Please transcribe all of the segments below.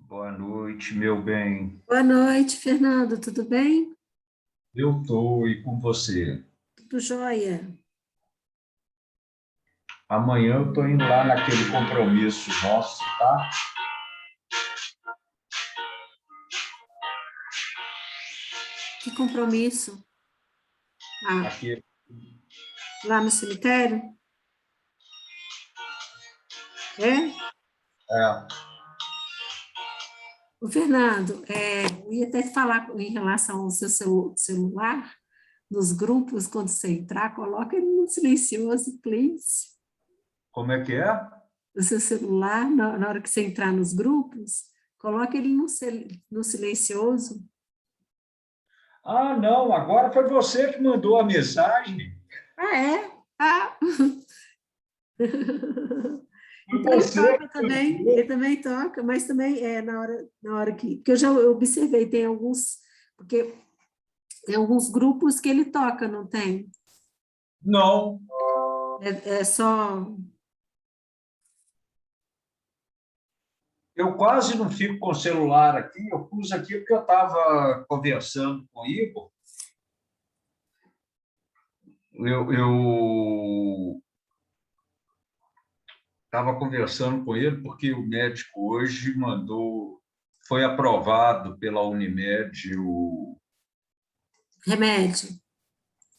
Boa noite, meu bem. Boa noite, Fernando, tudo bem? Eu estou e com você. Tudo jóia. Amanhã eu estou indo lá naquele compromisso nosso, tá? Que compromisso? Ah, Aqui, lá no cemitério? É? é, O Fernando, eu ia até falar em relação ao seu celular, nos grupos, quando você entrar, coloca ele no silencioso, please. como é que é? O seu celular, na hora que você entrar nos grupos, coloca ele no silencioso. Ah, não, agora foi você que mandou a mensagem. Ah, é? Ah! Foi Então ele você toca que também, ele mandou. também toca, mas também é na hora que, porque eu já observei, porque tem alguns grupos que ele toca, não tem? Não, É só, eu quase não fico com o celular aqui. Eu pus aqui porque eu estava conversando com o Igor. Eu estava conversando com ele porque o médico hoje mandou, foi aprovado pela Unimed o. remédio.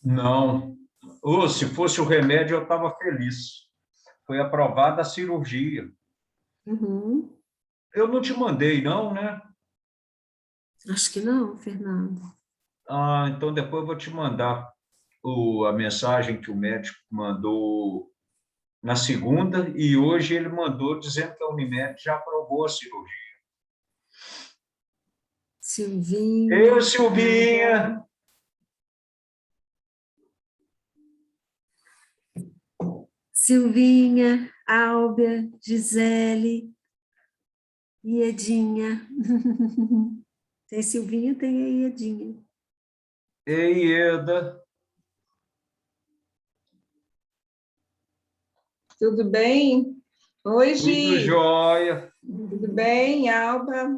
Não. Ou se fosse o remédio, eu estava feliz. Foi aprovada a cirurgia. Uhum. Eu não te mandei, não, né? Acho que não, Fernando. Ah, então depois eu vou te mandar a mensagem que o médico mandou na segunda, e hoje ele mandou dizendo que a Unimed já aprovou a cirurgia. Eu, Silvinha, Silvinha! Silvinha, Álbia, Gisele e Edinha. Tem Silvinha, tem a Edinha. Ei, Eda! Tudo bem? Oi, Tudo Gi. jóia? Tudo bem, Alba?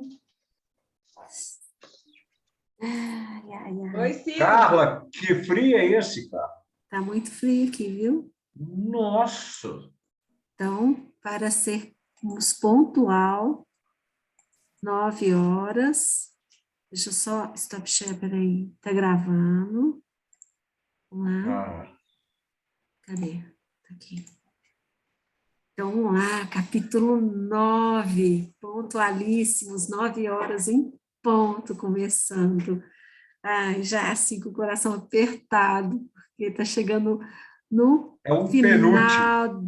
Ai, ai, Oi, ai. Silvia. Carla, que frio é esse, cara? Tá muito frio aqui, viu? Nossa! Então, para sermos pontual, 9 horas. Deixa eu só, stop share, peraí. Tá gravando. Vamos lá. Ah, Cadê? Tá aqui. Então, vamos lá, capítulo 9, pontualíssimos, 9 horas em ponto, começando. Ai, já assim, com o coração apertado, porque está chegando no é o penúltimo. final.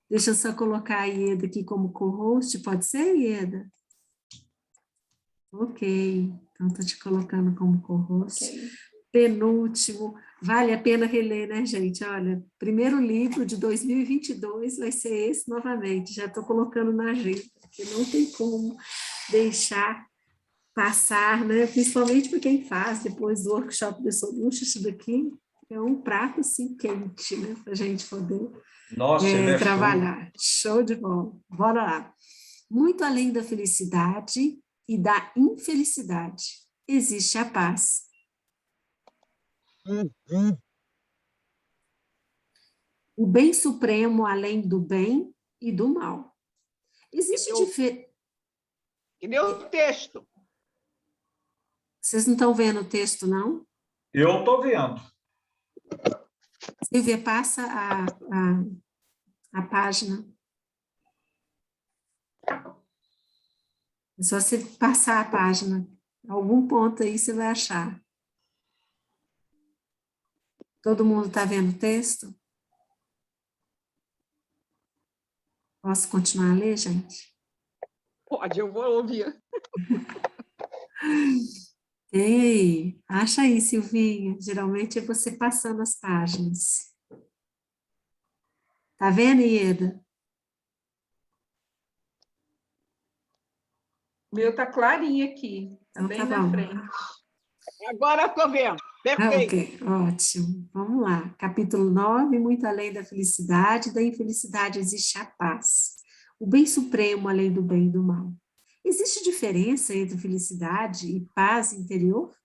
Deixa eu só colocar a Ieda aqui como co-host, pode ser, Ieda? Ok, então estou te colocando como co-host. Ok. Penúltimo, vale a pena reler, né, gente? Olha, primeiro livro de 2022 vai ser esse novamente, já estou colocando na agenda, porque não tem como deixar passar, né? Principalmente para quem faz depois do workshop de solutions, isso daqui é um prato assim quente, né? Para a gente poder Nossa, ele é show. trabalhar. Show de bola. Bora lá. Muito além da felicidade e da infelicidade, existe a paz. O bem supremo além do bem e do mal. Existe diferença. Cadê o texto? Vocês não estão vendo o texto, não? Eu estou vendo. Silvia, passa a página. É só você passar a página. Algum ponto aí você vai achar. Todo mundo está vendo o texto? Posso continuar a ler, gente? Pode, eu vou ouvir. Ei, acha aí, Silvinha. Geralmente é você passando as páginas. Tá vendo, Ieda? O meu tá clarinho aqui, tá Então tá bem na bom. frente. Agora eu estou vendo. Perfeito. Ok, ótimo. Vamos lá. Capítulo 9, muito além da felicidade, da infelicidade existe a paz. O bem supremo além do bem e do mal. Existe diferença entre felicidade e paz interior?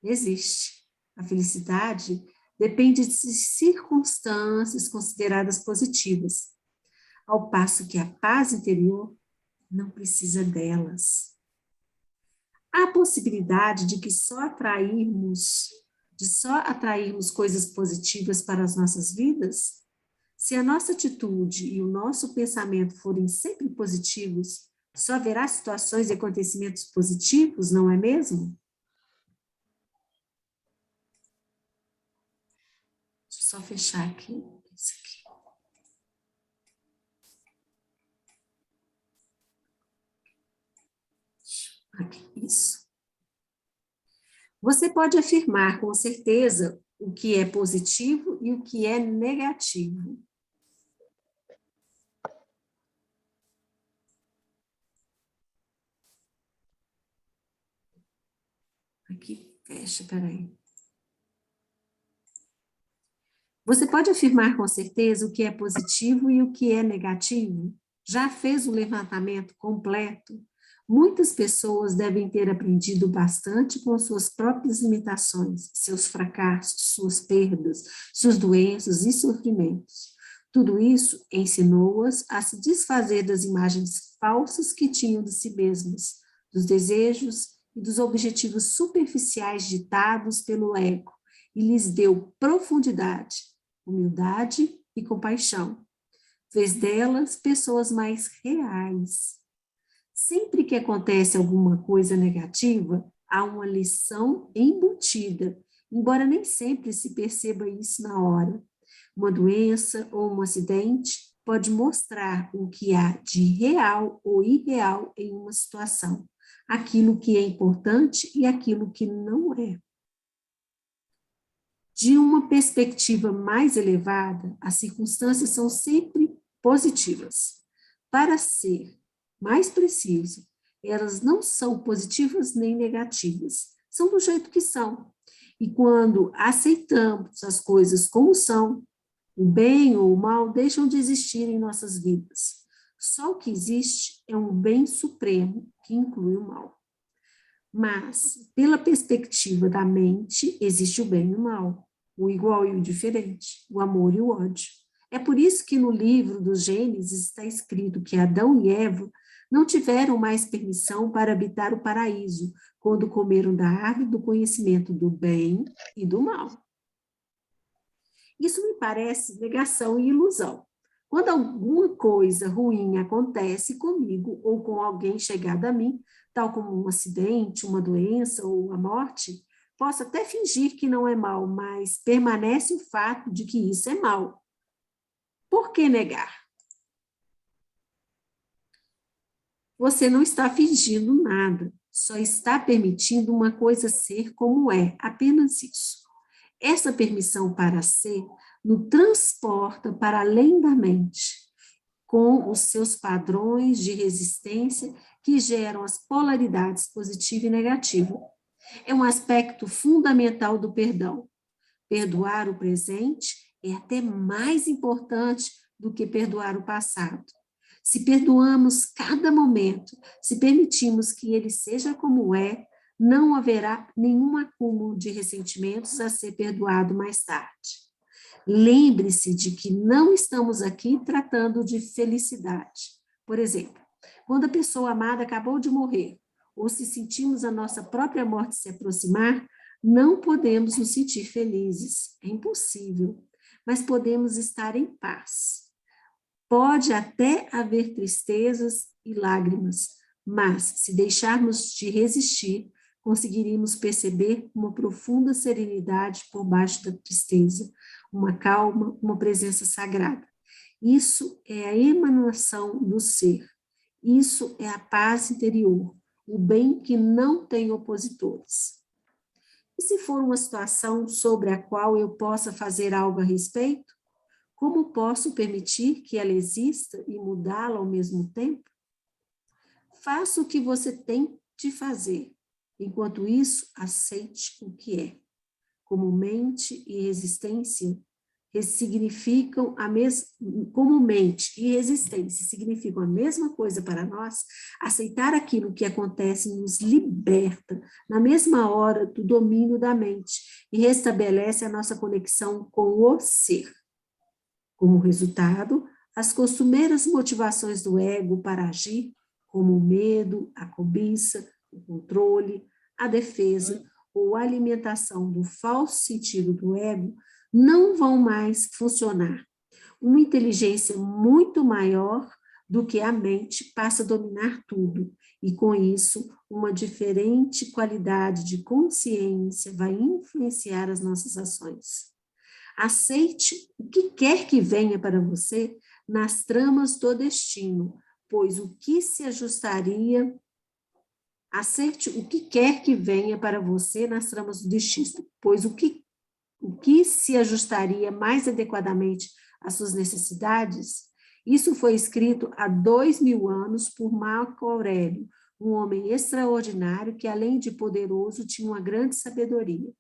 Existe. A felicidade depende de circunstâncias consideradas positivas, ao passo que a paz interior não precisa delas. Há a possibilidade de que só atrairmos coisas positivas para as nossas vidas? Se a nossa atitude e o nosso pensamento forem sempre positivos, só haverá situações e acontecimentos positivos, não é mesmo? Deixa eu só fechar aqui. Isso aqui. Isso. Você pode afirmar com certeza o que é positivo e o que é negativo. Aqui, fecha, peraí. Você pode afirmar com certeza o que é positivo e o que é negativo? Já fez o levantamento completo? Muitas pessoas devem ter aprendido bastante com suas próprias limitações, seus fracassos, suas perdas, suas doenças e sofrimentos. Tudo isso ensinou-as a se desfazer das imagens falsas que tinham de si mesmas, dos desejos e dos objetivos superficiais ditados pelo ego, e lhes deu profundidade, humildade e compaixão. Fez delas pessoas mais reais. Sempre que acontece alguma coisa negativa, há uma lição embutida, embora nem sempre se perceba isso na hora. Uma doença ou um acidente pode mostrar o que há de real ou irreal em uma situação, aquilo que é importante e aquilo que não é. De uma perspectiva mais elevada, as circunstâncias são sempre positivas. Para ser mais preciso, elas não são positivas nem negativas, são do jeito que são. E quando aceitamos as coisas como são, o bem ou o mal deixam de existir em nossas vidas. Só o que existe é um bem supremo, que inclui o mal. Mas, pela perspectiva da mente, existe o bem e o mal, o igual e o diferente, o amor e o ódio. É por isso que no livro do Gênesis está escrito que Adão e Eva não tiveram mais permissão para habitar o paraíso, quando comeram da árvore do conhecimento do bem e do mal. Isso me parece negação e ilusão. Quando alguma coisa ruim acontece comigo ou com alguém chegado a mim, tal como um acidente, uma doença ou a morte, posso até fingir que não é mal, mas permanece o fato de que isso é mal. Por que negar? Você não está fingindo nada, só está permitindo uma coisa ser como é, apenas isso. Essa permissão para ser nos transporta para além da mente, com os seus padrões de resistência que geram as polaridades positiva e negativa. É um aspecto fundamental do perdão. Perdoar o presente é até mais importante do que perdoar o passado. Se perdoamos cada momento, se permitimos que ele seja como é, não haverá nenhum acúmulo de ressentimentos a ser perdoado mais tarde. Lembre-se de que não estamos aqui tratando de felicidade. Por exemplo, quando a pessoa amada acabou de morrer, ou se sentimos a nossa própria morte se aproximar, não podemos nos sentir felizes. É impossível, mas podemos estar em paz. Pode até haver tristezas e lágrimas, mas se deixarmos de resistir, conseguiríamos perceber uma profunda serenidade por baixo da tristeza, uma calma, uma presença sagrada. Isso é a emanação do ser. Isso é a paz interior, o bem que não tem opositores. E se for uma situação sobre a qual eu possa fazer algo a respeito, como posso permitir que ela exista e mudá-la ao mesmo tempo? Faça o que você tem de fazer. Enquanto isso, aceite o que é. Como mente e resistência, significam como mente e resistência significam a mesma coisa para nós, aceitar aquilo que acontece nos liberta na mesma hora do domínio da mente e restabelece a nossa conexão com o ser. Como resultado, as costumeiras motivações do ego para agir, como o medo, a cobiça, o controle, a defesa ou a alimentação do falso sentido do ego, não vão mais funcionar. Uma inteligência muito maior do que a mente passa a dominar tudo, e com isso, uma diferente qualidade de consciência vai influenciar as nossas ações. Aceite o que quer que venha para você nas tramas do destino, pois o que se ajustaria... Aceite o que quer que venha para você nas tramas do destino, pois o que se ajustaria mais adequadamente às suas necessidades, isso foi escrito há 2000 anos por Marco Aurélio, um homem extraordinário que, além de poderoso, tinha uma grande sabedoria.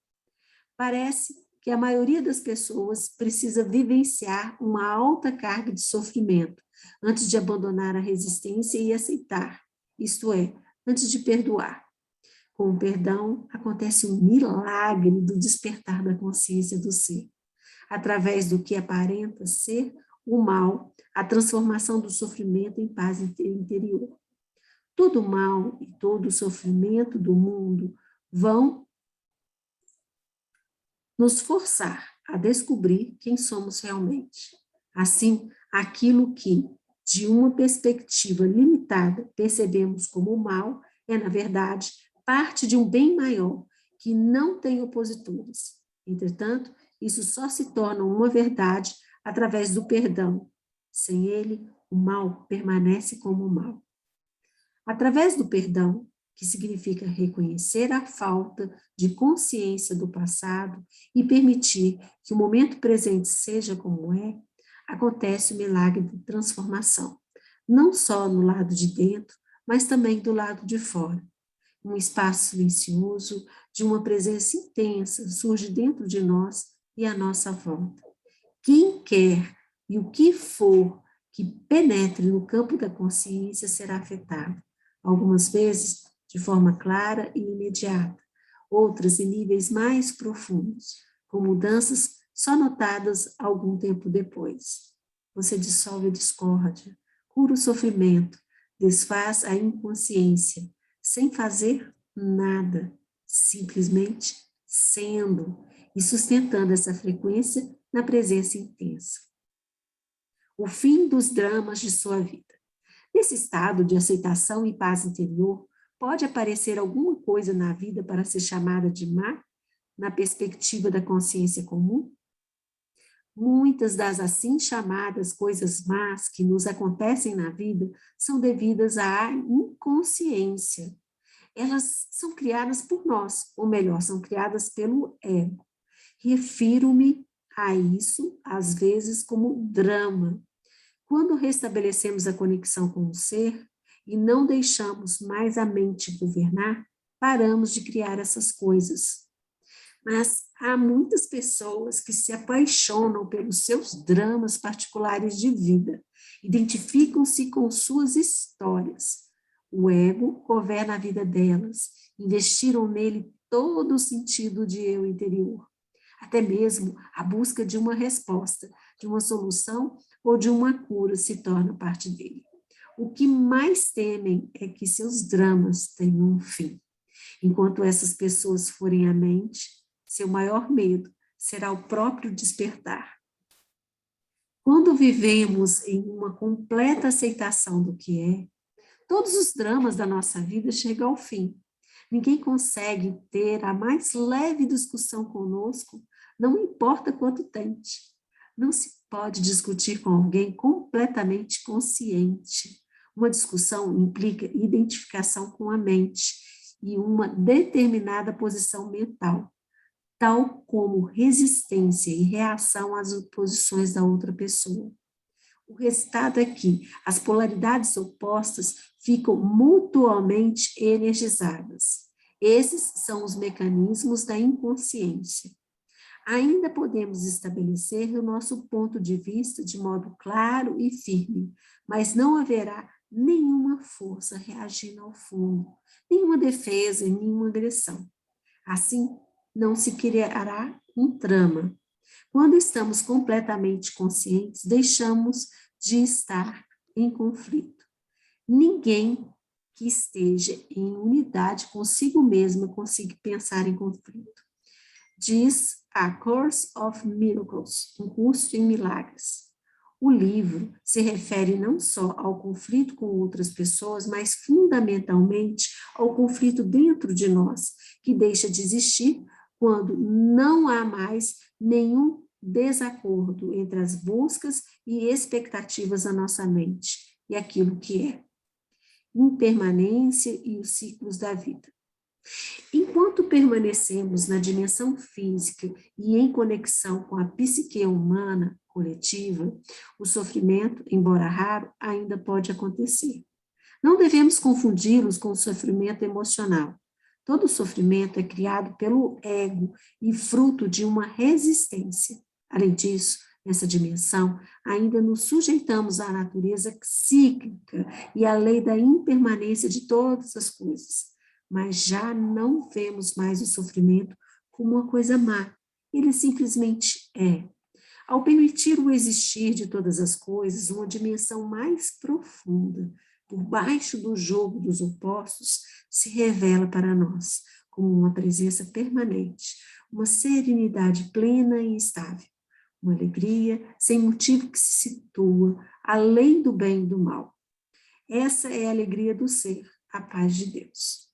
Parece que a maioria das pessoas precisa vivenciar uma alta carga de sofrimento antes de abandonar a resistência e aceitar, isto é, antes de perdoar. Com o perdão, acontece um milagre do despertar da consciência do ser. Através do que aparenta ser o mal, a transformação do sofrimento em paz interior. Todo o mal e todo o sofrimento do mundo vão nos forçar a descobrir quem somos realmente. Assim, aquilo que, de uma perspectiva limitada, percebemos como mal, é, na verdade, parte de um bem maior, que não tem opositores. Entretanto, isso só se torna uma verdade através do perdão. Sem ele, o mal permanece como mal. Através do perdão, que significa reconhecer a falta de consciência do passado e permitir que o momento presente seja como é, acontece o milagre de transformação, não só no lado de dentro, mas também do lado de fora. Um espaço silencioso de uma presença intensa surge dentro de nós e à nossa volta. Quem quer e o que for que penetre no campo da consciência será afetado, algumas vezes de forma clara e imediata, outras em níveis mais profundos, com mudanças só notadas algum tempo depois. Você dissolve a discórdia, cura o sofrimento, desfaz a inconsciência, sem fazer nada, simplesmente sendo e sustentando essa frequência na presença intensa. O fim dos dramas de sua vida. Nesse estado de aceitação e paz interior, pode aparecer alguma coisa na vida para ser chamada de má, na perspectiva da consciência comum? Muitas das assim chamadas coisas más que nos acontecem na vida são devidas à inconsciência. Elas são criadas por nós, ou melhor, são criadas pelo ego. Refiro-me a isso, às vezes, como drama. Quando restabelecemos a conexão com o ser e não deixamos mais a mente governar, paramos de criar essas coisas. Mas há muitas pessoas que se apaixonam pelos seus dramas particulares de vida, identificam-se com suas histórias. O ego governa a vida delas, investiram nele todo o sentido de eu interior. Até mesmo a busca de uma resposta, de uma solução ou de uma cura se torna parte dele. O que mais temem é que seus dramas tenham um fim. Enquanto essas pessoas forem à mente, seu maior medo será o próprio despertar. Quando vivemos em uma completa aceitação do que é, todos os dramas da nossa vida chegam ao fim. Ninguém consegue ter a mais leve discussão conosco, não importa quanto tente. Não se pode discutir com alguém completamente consciente. Uma discussão implica identificação com a mente e uma determinada posição mental, tal como resistência e reação às oposições da outra pessoa. O resultado é que as polaridades opostas ficam mutuamente energizadas. Esses são os mecanismos da inconsciência. ainda podemos estabelecer o nosso ponto de vista de modo claro e firme, mas não haverá nenhuma força reagindo ao fundo, nenhuma defesa e nenhuma agressão. Assim, não se criará um trama. Quando estamos completamente conscientes, deixamos de estar em conflito. Ninguém que esteja em unidade consigo mesmo consegue pensar em conflito. Diz A Course of Miracles, um curso em milagres. O livro se refere não só ao conflito com outras pessoas, mas fundamentalmente ao conflito dentro de nós, que deixa de existir quando não há mais nenhum desacordo entre as buscas e expectativas da nossa mente e aquilo que é. Impermanência e os ciclos da vida. Enquanto permanecemos na dimensão física e em conexão com a psique humana coletiva, o sofrimento, embora raro, ainda pode acontecer. Não devemos confundi-los com o sofrimento emocional. Todo sofrimento é criado pelo ego e fruto de uma resistência. Além disso, nessa dimensão, ainda nos sujeitamos à natureza cíclica e à lei da impermanência de todas as coisas. Mas já não vemos mais o sofrimento como uma coisa má. Ele simplesmente é. Ao permitir o existir de todas as coisas, uma dimensão mais profunda, por baixo do jogo dos opostos, se revela para nós como uma presença permanente, uma serenidade plena e estável, uma alegria sem motivo que se situa além do bem e do mal. Essa é a alegria do ser, a paz de Deus.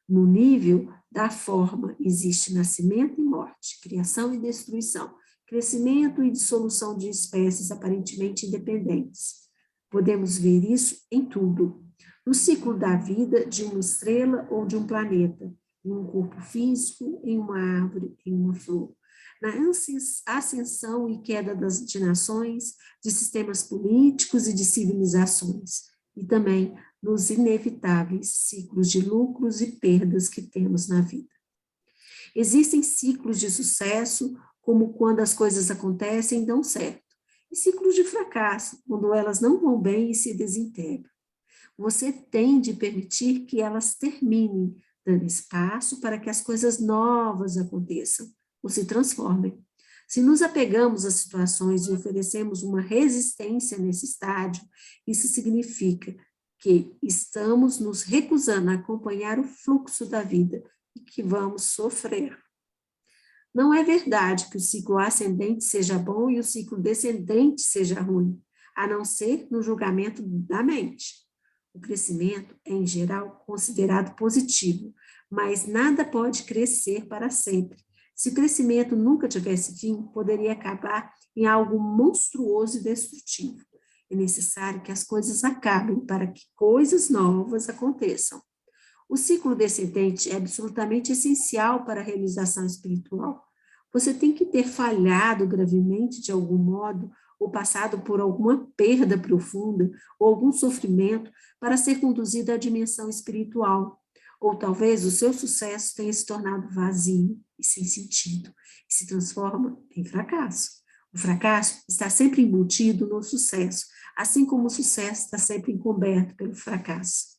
No nível da forma, existe nascimento e morte, criação e destruição, crescimento e dissolução de espécies aparentemente independentes. Podemos ver isso em tudo. No ciclo da vida de uma estrela ou de um planeta, em um corpo físico, em uma árvore, em uma flor. Na ascensão e queda de nações, de sistemas políticos e de civilizações. E também nos inevitáveis ciclos de lucros e perdas que temos na vida. Existem ciclos de sucesso, como quando as coisas acontecem e dão certo, e ciclos de fracasso, quando elas não vão bem e se desintegram. Você tem de permitir que elas terminem, dando espaço para que as coisas novas aconteçam, ou se transformem. Se nos apegamos às situações e oferecemos uma resistência nesse estágio, isso significa que estamos nos recusando a acompanhar o fluxo da vida e que vamos sofrer. Não é verdade que o ciclo ascendente seja bom e o ciclo descendente seja ruim, a não ser no julgamento da mente. O crescimento é, em geral, considerado positivo, mas nada pode crescer para sempre. Se o crescimento nunca tivesse fim, poderia acabar em algo monstruoso e destrutivo. É necessário que as coisas acabem para que coisas novas aconteçam. O ciclo descendente é absolutamente essencial para a realização espiritual. Você tem que ter falhado gravemente de algum modo, ou passado por alguma perda profunda, ou algum sofrimento, para ser conduzido à dimensão espiritual. Ou talvez o seu sucesso tenha se tornado vazio e sem sentido, e se transforma em fracasso. O fracasso está sempre embutido no sucesso, assim como o sucesso está sempre encoberto pelo fracasso.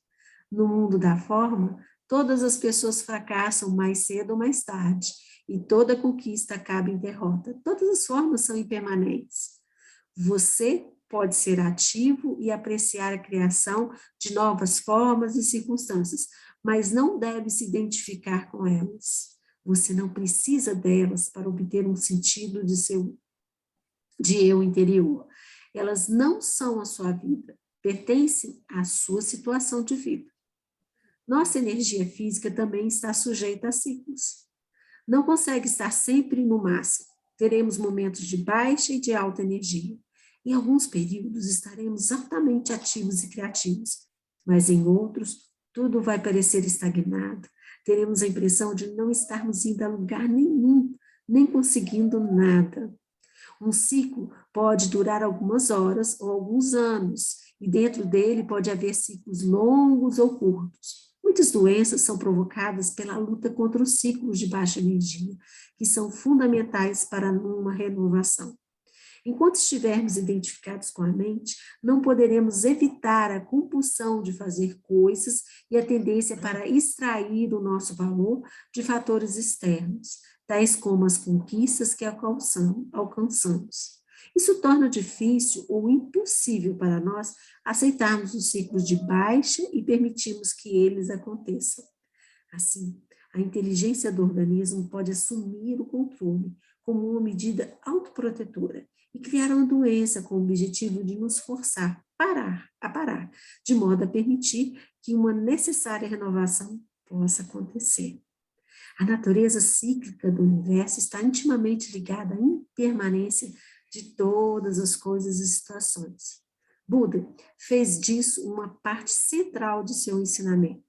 No mundo da forma, todas as pessoas fracassam mais cedo ou mais tarde, e toda conquista acaba em derrota. Todas as formas são impermanentes. Você pode ser ativo e apreciar a criação de novas formas e circunstâncias, mas não deve se identificar com elas. Você não precisa delas para obter um sentido de eu interior. Elas não são a sua vida, pertencem à sua situação de vida. Nossa energia física também está sujeita a ciclos. Não consegue estar sempre no máximo. Teremos momentos de baixa e de alta energia. Em alguns períodos estaremos altamente ativos e criativos, mas em outros tudo vai parecer estagnado. Teremos a impressão de não estarmos indo a lugar nenhum, nem conseguindo nada. Um ciclo pode durar algumas horas ou alguns anos, e dentro dele pode haver ciclos longos ou curtos. Muitas doenças são provocadas pela luta contra os ciclos de baixa energia, que são fundamentais para uma renovação. Enquanto estivermos identificados com a mente, não poderemos evitar a compulsão de fazer coisas e a tendência para extrair o nosso valor de fatores externos, tais como as conquistas que alcançamos. Isso torna difícil ou impossível para nós aceitarmos os ciclos de baixa e permitirmos que eles aconteçam. Assim, a inteligência do organismo pode assumir o controle como uma medida autoprotetora e criar uma doença com o objetivo de nos forçar a parar, de modo a permitir que uma necessária renovação possa acontecer. A natureza cíclica do universo está intimamente ligada à impermanência de todas as coisas e situações. Buda fez disso uma parte central de seu ensinamento.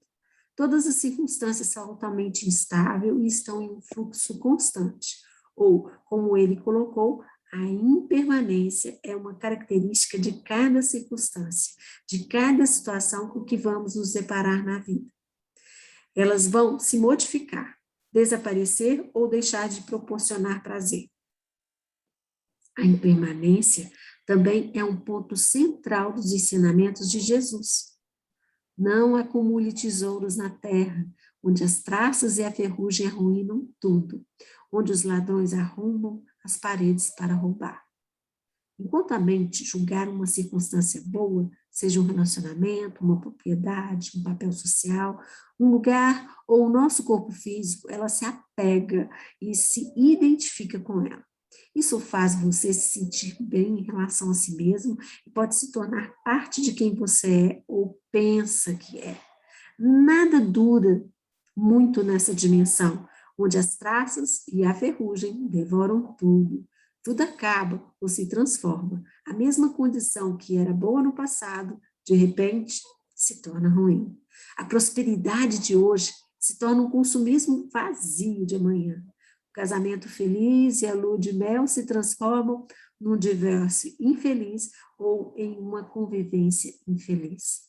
Todas as circunstâncias são altamente instáveis e estão em um fluxo constante, ou, como ele colocou, a impermanência é uma característica de cada circunstância, de cada situação com que vamos nos deparar na vida. Elas vão se modificar, desaparecer ou deixar de proporcionar prazer. A impermanência também é um ponto central dos ensinamentos de Jesus. Não acumule tesouros na terra, onde as traças e a ferrugem arruinam tudo, onde os ladrões arrombam as paredes para roubar. Enquanto a mente julgar uma circunstância boa, seja um relacionamento, uma propriedade, um papel social, um lugar ou o nosso corpo físico, ela se apega e se identifica com ela. Isso faz você se sentir bem em relação a si mesmo e pode se tornar parte de quem você é ou pensa que é. Nada dura muito nessa dimensão, onde as traças e a ferrugem devoram tudo. Tudo acaba ou se transforma. A mesma condição que era boa no passado, de repente, se torna ruim. A prosperidade de hoje se torna um consumismo vazio de amanhã. O casamento feliz e a lua de mel se transformam num divórcio infeliz ou em uma convivência infeliz.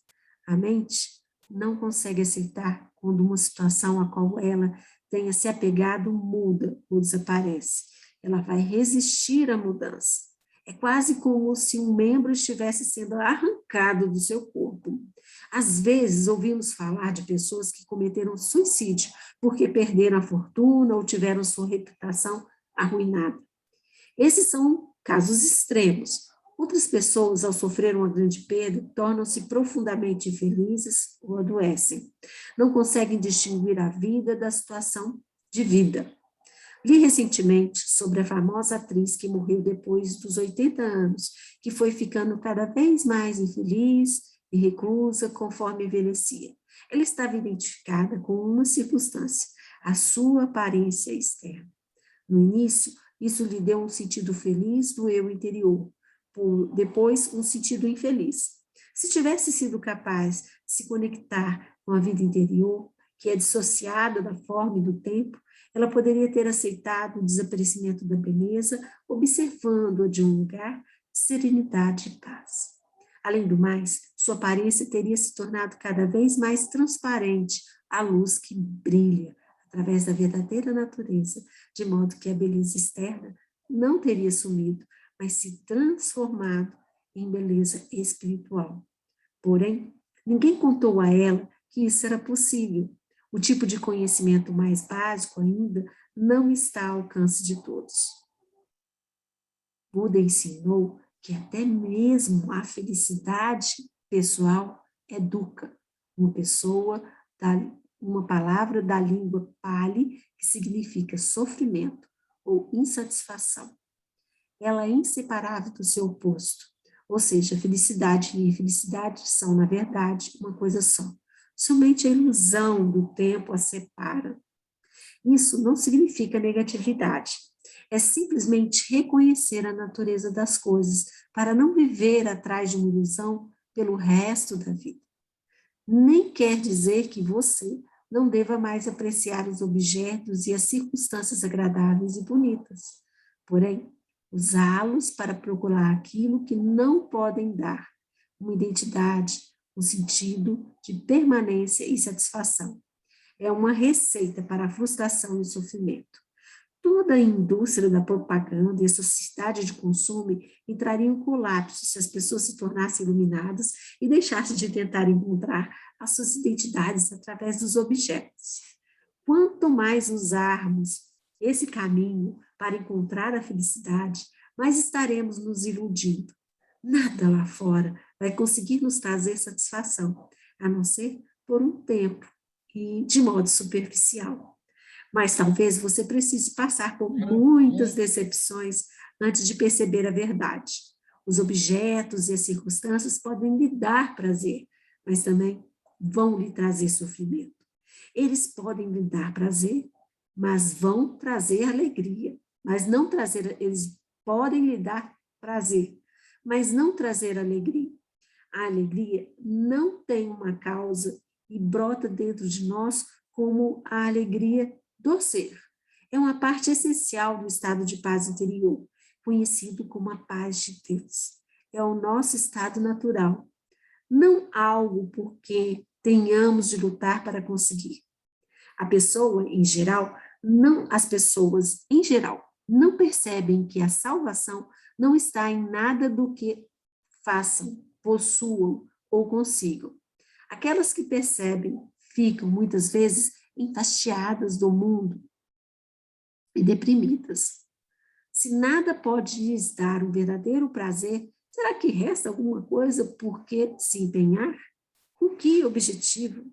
A mente não consegue aceitar quando uma situação a qual ela tenha se apegado muda ou desaparece. Ela vai resistir à mudança. É quase como se um membro estivesse sendo arrancado do seu corpo. Às vezes, ouvimos falar de pessoas que cometeram suicídio porque perderam a fortuna ou tiveram sua reputação arruinada. Esses são casos extremos. Outras pessoas, ao sofrer uma grande perda, tornam-se profundamente infelizes ou adoecem. Não conseguem distinguir a vida da situação de vida. Li recentemente sobre a famosa atriz que morreu depois dos 80 anos, que foi ficando cada vez mais infeliz e reclusa conforme envelhecia. Ela estava identificada com uma circunstância, a sua aparência externa. No início, isso lhe deu um sentido feliz do eu interior, depois um sentido infeliz. Se tivesse sido capaz de se conectar com a vida interior, que é dissociada da forma e do tempo, ela poderia ter aceitado o desaparecimento da beleza, observando-a de um lugar de serenidade e paz. Além do mais, sua aparência teria se tornado cada vez mais transparente à luz que brilha através da verdadeira natureza, de modo que a beleza externa não teria sumido, mas se transformado em beleza espiritual. Porém, ninguém contou a ela que isso era possível. O tipo de conhecimento mais básico ainda não está ao alcance de todos. Buda ensinou que até mesmo a felicidade pessoal é dukkha, uma palavra da língua Pali que significa sofrimento ou insatisfação. Ela é inseparável do seu oposto, ou seja, felicidade e infelicidade são, na verdade, uma coisa só. Somente a ilusão do tempo a separa. Isso não significa negatividade. É simplesmente reconhecer a natureza das coisas para não viver atrás de uma ilusão pelo resto da vida. Nem quer dizer que você não deva mais apreciar os objetos e as circunstâncias agradáveis e bonitas. Porém, usá-los para procurar aquilo que não podem dar, uma identidade, um sentido de permanência e satisfação. É uma receita para a frustração e o sofrimento. Toda a indústria da propaganda e a sociedade de consumo entrariam em colapso se as pessoas se tornassem iluminadas e deixassem de tentar encontrar as suas identidades através dos objetos. Quanto mais usarmos esse caminho para encontrar a felicidade, mais estaremos nos iludindo. Nada lá fora vai conseguir nos trazer satisfação, a não ser por um tempo e de modo superficial. Mas talvez você precise passar por muitas decepções antes de perceber a verdade. Os objetos e as circunstâncias podem lhe dar prazer, mas também vão lhe trazer sofrimento. Eles podem lhe dar prazer, mas vão trazer alegria, mas não trazer, eles podem lhe dar prazer, mas não trazer alegria. A alegria não tem uma causa e brota dentro de nós como a alegria do ser. É uma parte essencial do estado de paz interior, conhecido como a paz de Deus. É o nosso estado natural, não algo por que tenhamos de lutar para conseguir. As pessoas, em geral, não percebem que a salvação não está em nada do que façam, possuam ou consigam. Aquelas que percebem ficam, muitas vezes, enfastiadas do mundo e deprimidas. Se nada pode lhes dar um verdadeiro prazer, será que resta alguma coisa por que se empenhar? Com que objetivo?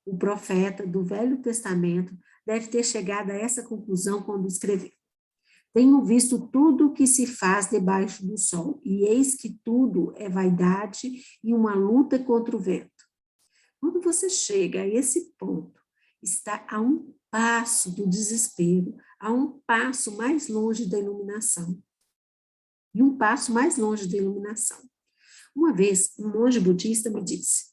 O profeta do Velho Testamento deve ter chegado a essa conclusão quando escreveu: tenho visto tudo o que se faz debaixo do sol, e eis que tudo é vaidade e uma luta contra o vento. Quando você chega a esse ponto, está a um passo do desespero, a um passo mais longe da iluminação. E um passo mais longe da iluminação. Uma vez, um monge budista me disse: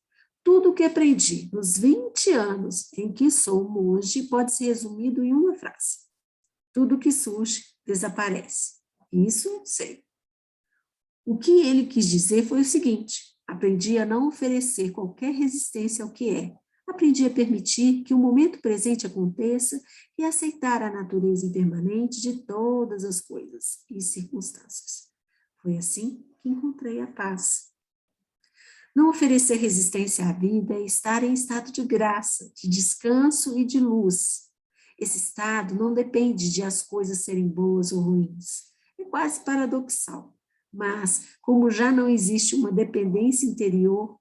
tudo o que aprendi nos 20 anos em que sou monge pode ser resumido em uma frase: tudo que surge, desaparece. Isso sei. O que ele quis dizer foi o seguinte: aprendi a não oferecer qualquer resistência ao que é. Aprendi a permitir que o momento presente aconteça e aceitar a natureza impermanente de todas as coisas e circunstâncias. Foi assim que encontrei a paz. Não oferecer resistência à vida é estar em estado de graça, de descanso e de luz. Esse estado não depende de as coisas serem boas ou ruins. É quase paradoxal. Mas, como já não existe uma dependência interior,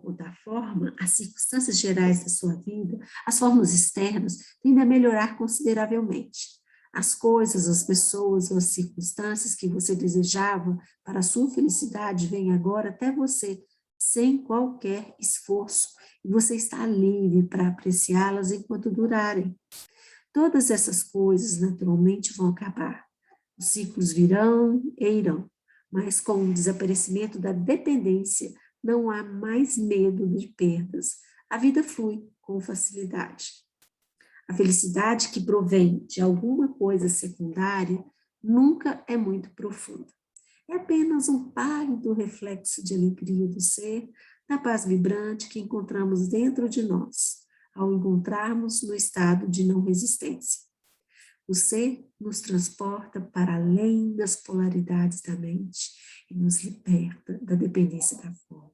ou da forma, as circunstâncias gerais da sua vida, as formas externas, tendem a melhorar consideravelmente. As coisas, as pessoas, as circunstâncias que você desejava para a sua felicidade vêm agora até você, sem qualquer esforço, e você está livre para apreciá-las enquanto durarem. Todas essas coisas naturalmente vão acabar. Os ciclos virão e irão, mas com o desaparecimento da dependência, não há mais medo de perdas. A vida flui com facilidade. A felicidade que provém de alguma coisa secundária nunca é muito profunda. É apenas um pálido reflexo de alegria do ser, da paz vibrante que encontramos dentro de nós, ao encontrarmos no estado de não resistência. O ser nos transporta para além das polaridades da mente e nos liberta da dependência da forma.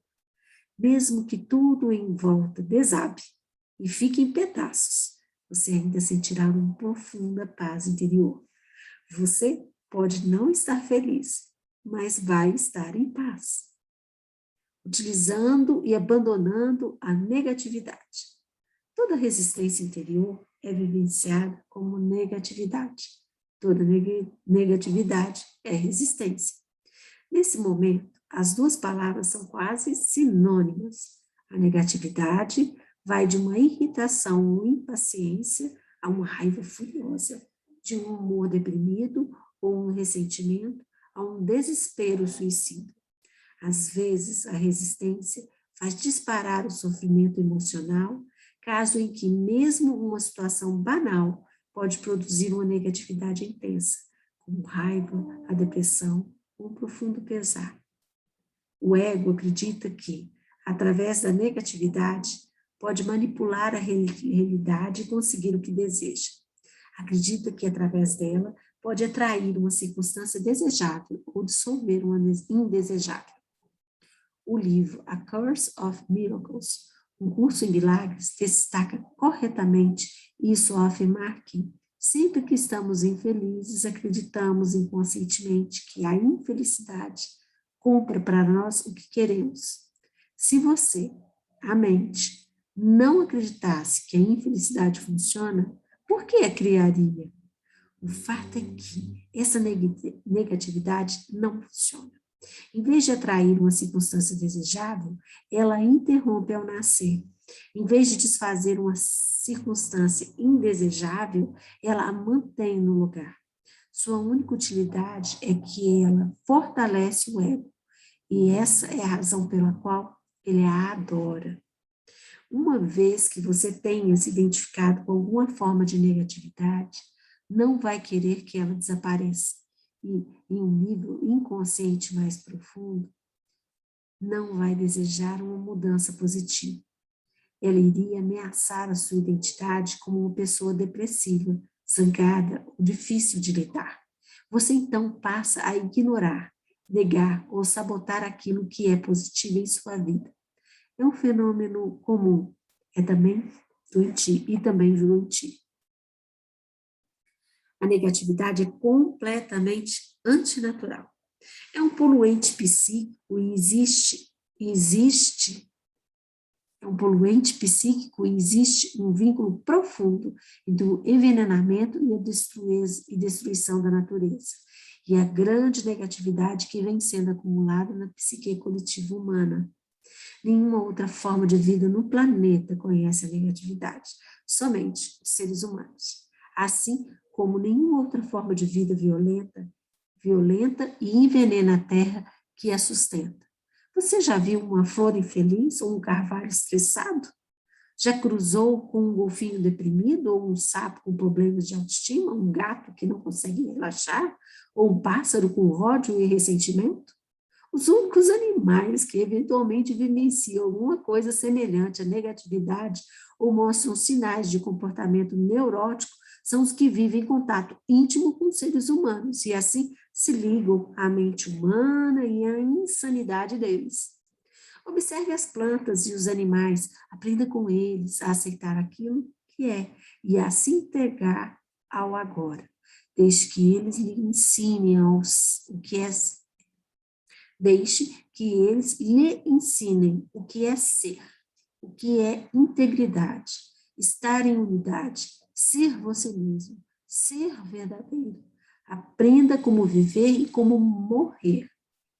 Mesmo que tudo em volta desabe e fique em pedaços, você ainda sentirá uma profunda paz interior. Você pode não estar feliz, mas vai estar em paz, utilizando e abandonando a negatividade. Toda resistência interior é vivenciada como negatividade. Toda negatividade é resistência. Nesse momento, as duas palavras são quase sinônimas. A negatividade vai de uma irritação ou impaciência a uma raiva furiosa, de um humor deprimido ou um ressentimento a um desespero suicida. Às vezes, a resistência faz disparar o sofrimento emocional, caso em que mesmo uma situação banal pode produzir uma negatividade intensa, como raiva, a depressão ou profundo pesar. O ego acredita que, através da negatividade, pode manipular a realidade e conseguir o que deseja. Acredita que, através dela, pode atrair uma circunstância desejável ou dissolver uma indesejável. O livro A Course of Miracles, um curso em milagres, destaca corretamente isso ao afirmar que, sempre que estamos infelizes, acreditamos inconscientemente que a infelicidade compra para nós o que queremos. Se você, a mente, não acreditasse que a infelicidade funciona, por que a criaria? O fato é que essa negatividade não funciona. Em vez de atrair uma circunstância desejável, ela interrompe ao nascer. Em vez de desfazer uma circunstância indesejável, ela a mantém no lugar. Sua única utilidade é que ela fortalece o ego. E essa é a razão pela qual ele a adora. Uma vez que você tenha se identificado com alguma forma de negatividade, não vai querer que ela desapareça. E, em um nível inconsciente mais profundo, não vai desejar uma mudança positiva. Ela iria ameaçar a sua identidade como uma pessoa depressiva, zangada ou difícil de lidar. Você então passa a ignorar, negar ou sabotar aquilo que é positivo em sua vida. É um fenômeno comum, é também doentio. A negatividade é completamente antinatural. É um poluente psíquico e existe um vínculo profundo entre o envenenamento e a destruição da natureza. E a grande negatividade que vem sendo acumulada na psique coletiva humana. Nenhuma outra forma de vida no planeta conhece a negatividade, somente os seres humanos. Assim como nenhuma outra forma de vida violenta e envenena a terra que a sustenta. Você já viu uma flor infeliz ou um carvalho estressado? Já cruzou com um golfinho deprimido ou um sapo com problemas de autoestima, um gato que não consegue relaxar, ou um pássaro com ódio e ressentimento? Os únicos animais que eventualmente vivenciam alguma coisa semelhante à negatividade ou mostram sinais de comportamento neurótico são os que vivem em contato íntimo com seres humanos e assim se ligam à mente humana e à insanidade deles. Observe as plantas e os animais, aprenda com eles a aceitar aquilo que é e a se entregar ao agora. Deixe que eles lhe ensinem o que é. Deixe que eles lhe ensinem o que é ser, o que é integridade, estar em unidade, ser você mesmo, ser verdadeiro. Aprenda como viver e como morrer,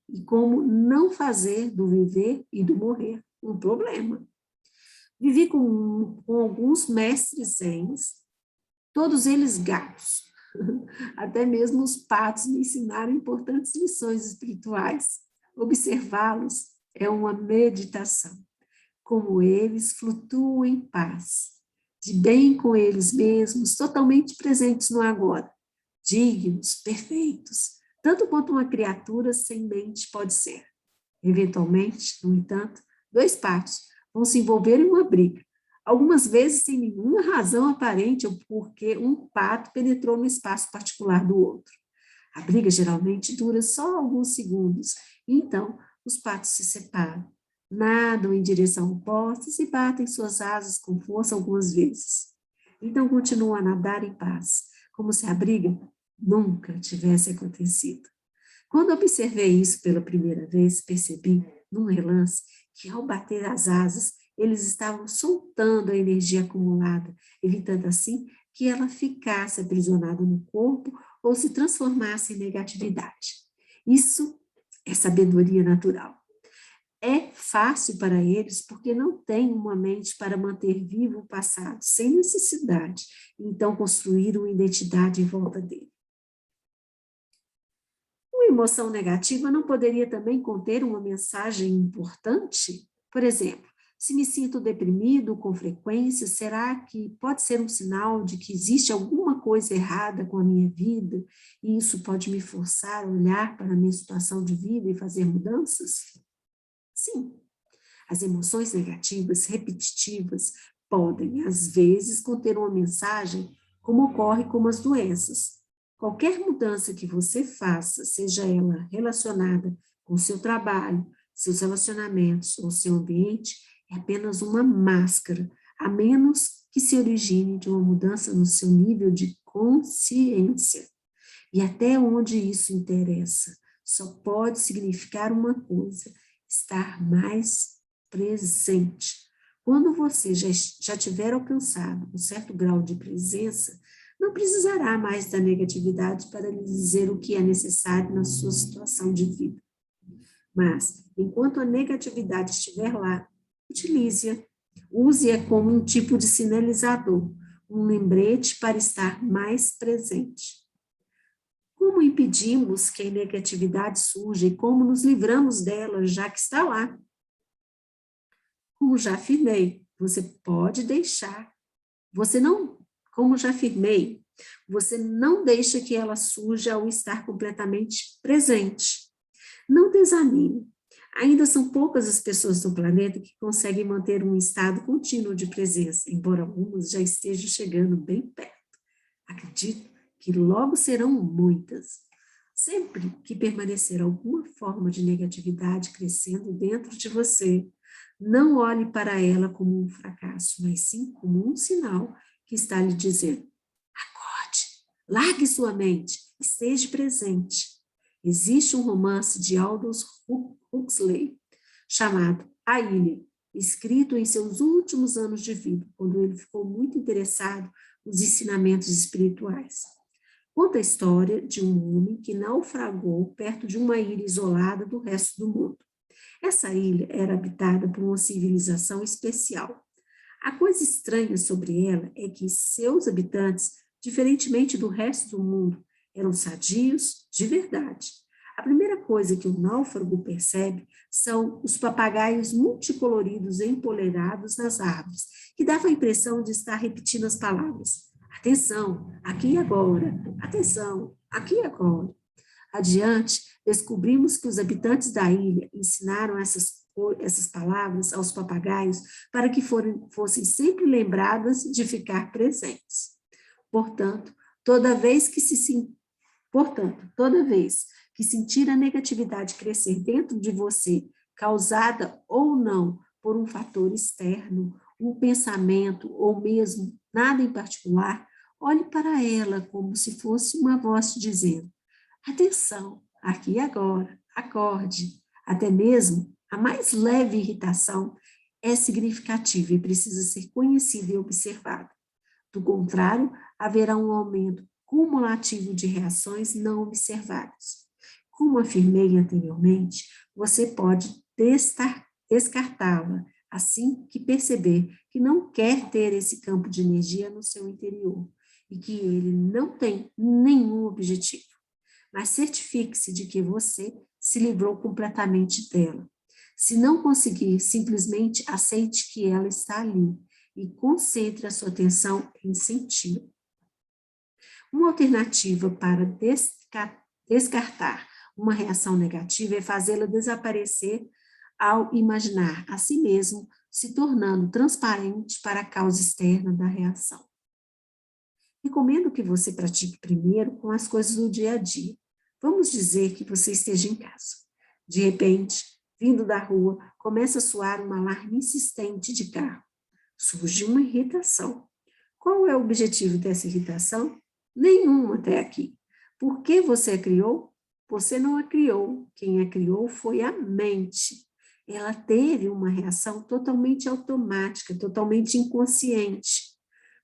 e como não fazer do viver e do morrer um problema. Vivi com alguns mestres zens, todos eles gatos. Até mesmo os patos me ensinaram importantes lições espirituais. Observá-los é uma meditação. Como eles flutuam em paz, de bem com eles mesmos, totalmente presentes no agora, dignos, perfeitos, tanto quanto uma criatura sem mente pode ser. Eventualmente, no entanto, dois patos vão se envolver em uma briga, algumas vezes sem nenhuma razão aparente ou porque um pato penetrou no espaço particular do outro. A briga geralmente dura só alguns segundos, e então os patos se separam, nadam em direção opostas e batem suas asas com força algumas vezes. Então continuam a nadar em paz, como se a briga nunca tivesse acontecido. Quando observei isso pela primeira vez, percebi, num relance, que ao bater as asas, eles estavam soltando a energia acumulada, evitando assim que ela ficasse aprisionada no corpo ou se transformasse em negatividade. Isso é sabedoria natural. É fácil para eles porque não têm uma mente para manter vivo o passado, sem necessidade, então construir uma identidade em volta dele. Uma emoção negativa não poderia também conter uma mensagem importante? Por exemplo, Se me sinto deprimido com frequência, será que pode ser um sinal de que existe alguma coisa errada com a minha vida e isso pode me forçar a olhar para a minha situação de vida e fazer mudanças? Sim. As emoções negativas repetitivas podem, às vezes, conter uma mensagem, como ocorre com as doenças. Qualquer mudança que você faça, seja ela relacionada com seu trabalho, seus relacionamentos ou seu ambiente, é apenas uma máscara, a menos que se origine de uma mudança no seu nível de consciência. E até onde isso interessa, só pode significar uma coisa: estar mais presente. Quando você já tiver alcançado um certo grau de presença, não precisará mais da negatividade para lhe dizer o que é necessário na sua situação de vida. Mas, enquanto a negatividade estiver lá, utilize-a. Use-a como um tipo de sinalizador, um lembrete para estar mais presente. Como impedimos que a negatividade surja e como nos livramos dela, já que está lá? Como já afirmei, você pode deixar, como já afirmei, você não deixa que ela surja ao estar completamente presente. Não desanime. Ainda são poucas as pessoas no planeta que conseguem manter um estado contínuo de presença, embora algumas já estejam chegando bem perto. Acredito que logo serão muitas. Sempre que permanecer alguma forma de negatividade crescendo dentro de você, não olhe para ela como um fracasso, mas sim como um sinal que está lhe dizendo: acorde, largue sua mente, esteja presente. Existe um romance de Aldous Huxley chamado A Ilha, escrito em seus últimos anos de vida, quando ele ficou muito interessado nos ensinamentos espirituais. Conta a história de um homem que naufragou perto de uma ilha isolada do resto do mundo. Essa ilha era habitada por uma civilização especial. A coisa estranha sobre ela é que seus habitantes, diferentemente do resto do mundo, eram sadios de verdade. A primeira coisa que o náufrago percebe são os papagaios multicoloridos empolerados nas árvores, que davam a impressão de estar repetindo as palavras: atenção, aqui e agora, atenção, aqui e agora. Adiante, descobrimos que os habitantes da ilha ensinaram essas palavras aos papagaios para que fossem sempre lembradas de ficar presentes. Portanto, toda vez que sentir a negatividade crescer dentro de você, causada ou não por um fator externo, um pensamento ou mesmo nada em particular, olhe para ela como se fosse uma voz te dizendo: atenção, aqui e agora, acorde. Até mesmo a mais leve irritação é significativa e precisa ser conhecida e observada. Do contrário, haverá um aumento cumulativo de reações não observadas. Como afirmei anteriormente, você pode descartá-la assim que perceber que não quer ter esse campo de energia no seu interior e que ele não tem nenhum objetivo. Mas certifique-se de que você se livrou completamente dela. Se não conseguir, simplesmente aceite que ela está ali e concentre a sua atenção em senti-la. Uma alternativa para descartar uma reação negativa é fazê-la desaparecer ao imaginar a si mesmo se tornando transparente para a causa externa da reação. Recomendo que você pratique primeiro com as coisas do dia a dia. Vamos dizer que você esteja em casa. De repente, vindo da rua, começa a soar um alarme insistente de carro. Surge uma irritação. Qual é o objetivo dessa irritação? Nenhum até aqui. Por que você a criou? Você não a criou. Quem a criou foi a mente. Ela teve uma reação totalmente automática, totalmente inconsciente.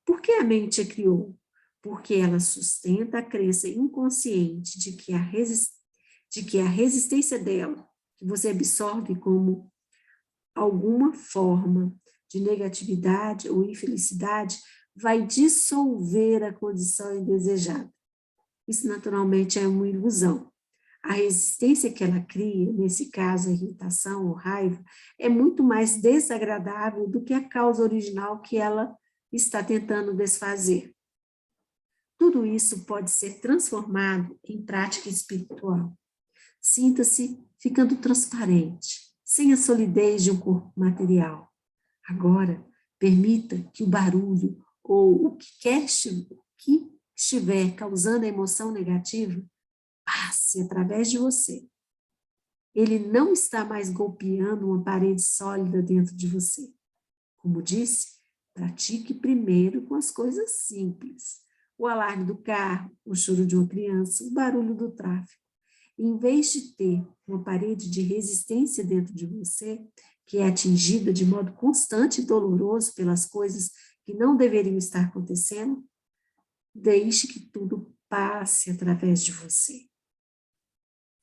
Por que a mente a criou? Porque ela sustenta a crença inconsciente de que a resistência dela, que você absorve como alguma forma de negatividade ou infelicidade, vai dissolver a condição indesejada. Isso naturalmente é uma ilusão. A resistência que ela cria, nesse caso a irritação ou raiva, é muito mais desagradável do que a causa original que ela está tentando desfazer. Tudo isso pode ser transformado em prática espiritual. Sinta-se ficando transparente, sem a solidez de um corpo material. Agora, permita que o barulho ou o que estiver causando a emoção negativa passe através de você. Ele não está mais golpeando uma parede sólida dentro de você. Como disse, pratique primeiro com as coisas simples. O alarme do carro, o choro de uma criança, o barulho do tráfego. Em vez de ter uma parede de resistência dentro de você, que é atingida de modo constante e doloroso pelas coisas que não deveriam estar acontecendo, deixe que tudo passe através de você.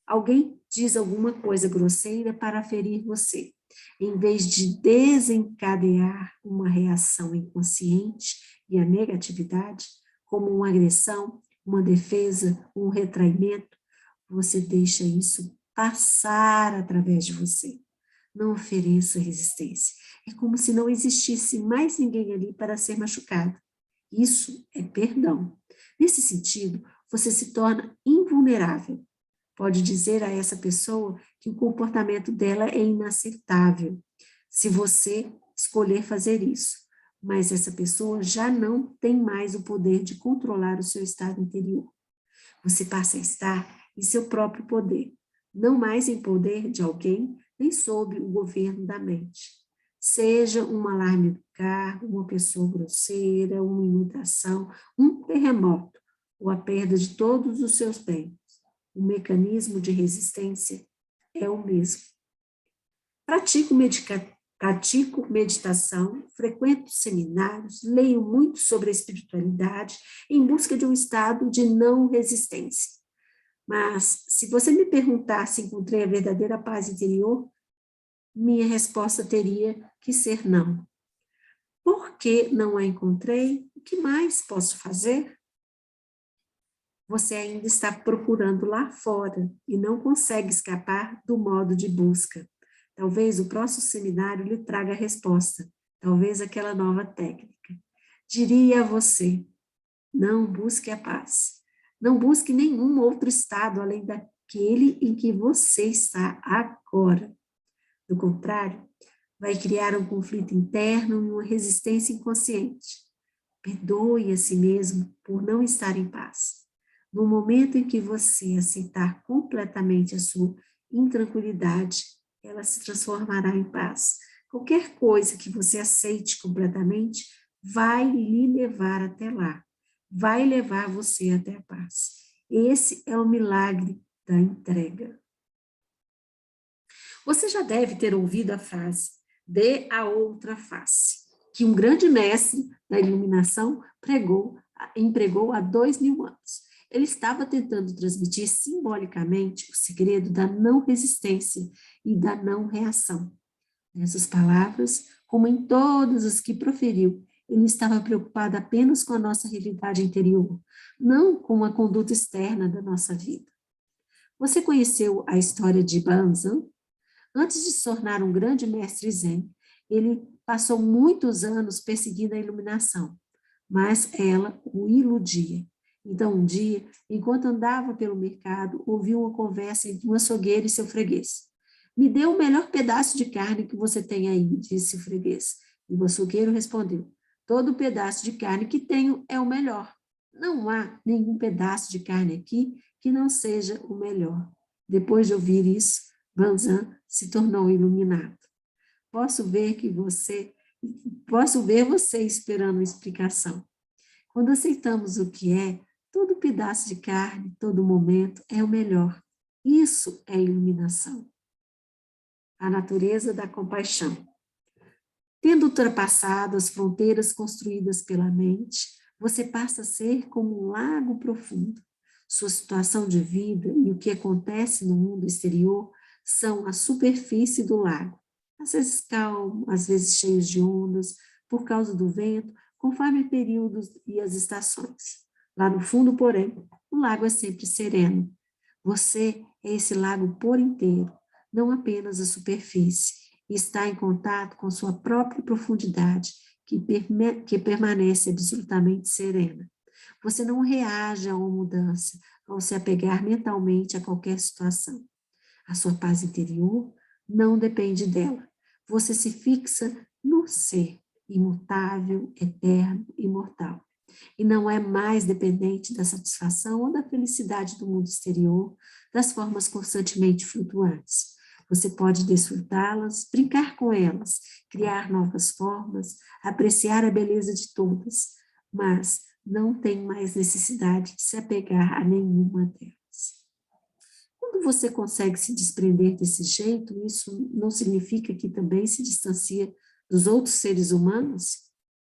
Alguém diz alguma coisa grosseira para ferir você. Em vez de desencadear uma reação inconsciente e a negatividade, como uma agressão, uma defesa, um retraimento, você deixa isso passar através de você. Não ofereça resistência. É como se não existisse mais ninguém ali para ser machucado. Isso é perdão. Nesse sentido, você se torna invulnerável. Pode dizer a essa pessoa que o comportamento dela é inaceitável, se você escolher fazer isso. Mas essa pessoa já não tem mais o poder de controlar o seu estado interior. Você passa a estar em seu próprio poder, não mais em poder de alguém, nem sob o governo da mente. Seja um alarme do carro, uma pessoa grosseira, uma inundação, um terremoto, ou a perda de todos os seus bens. O mecanismo de resistência é o mesmo. Pratico meditação, frequento seminários, leio muito sobre a espiritualidade em busca de um estado de não resistência. Mas, se você me perguntar se encontrei a verdadeira paz interior, minha resposta teria que ser não. Por que não a encontrei? O que mais posso fazer? Você ainda está procurando lá fora e não consegue escapar do modo de busca. Talvez o próximo seminário lhe traga a resposta, talvez aquela nova técnica. Diria a você, não busque a paz. Não busque nenhum outro estado além daquele em que você está agora. Do contrário, vai criar um conflito interno e uma resistência inconsciente. Perdoe a si mesmo por não estar em paz. No momento em que você aceitar completamente a sua intranquilidade, ela se transformará em paz. Qualquer coisa que você aceite completamente vai lhe levar até lá. Vai levar você até a paz. Esse é o milagre da entrega. Você já deve ter ouvido a frase, dê a outra face, que um grande mestre da iluminação empregou há 2000 anos. Ele estava tentando transmitir simbolicamente o segredo da não resistência e da não reação. Nessas palavras, como em todas as que proferiu, ele estava preocupado apenas com a nossa realidade interior, não com a conduta externa da nossa vida. Você conheceu a história de Banzan? Antes de se tornar um grande mestre zen, ele passou muitos anos perseguindo a iluminação, mas ela o iludia. Então, um dia, enquanto andava pelo mercado, ouviu uma conversa entre um açougueiro e seu freguês. Me dê o melhor pedaço de carne que você tem aí, disse o freguês. E o açougueiro respondeu, todo pedaço de carne que tenho é o melhor. Não há nenhum pedaço de carne aqui que não seja o melhor. Depois de ouvir isso, Banzan se tornou iluminado. Posso ver você esperando uma explicação. Quando aceitamos o que é, todo pedaço de carne, todo momento é o melhor. Isso é iluminação. A natureza da compaixão. Tendo ultrapassado as fronteiras construídas pela mente, você passa a ser como um lago profundo. Sua situação de vida e o que acontece no mundo exterior são a superfície do lago, às vezes calmo, às vezes cheios de ondas, por causa do vento, conforme períodos e as estações. Lá no fundo, porém, o lago é sempre sereno. Você é esse lago por inteiro, não apenas a superfície, e está em contato com sua própria profundidade, que permanece absolutamente serena. Você não reage a uma mudança ao se apegar mentalmente a qualquer situação. A sua paz interior não depende dela. Você se fixa no ser, imutável, eterno, imortal. E não é mais dependente da satisfação ou da felicidade do mundo exterior, das formas constantemente flutuantes. Você pode desfrutá-las, brincar com elas, criar novas formas, apreciar a beleza de todas, mas não tem mais necessidade de se apegar a nenhuma delas. Quando você consegue se desprender desse jeito, isso não significa que também se distancia dos outros seres humanos?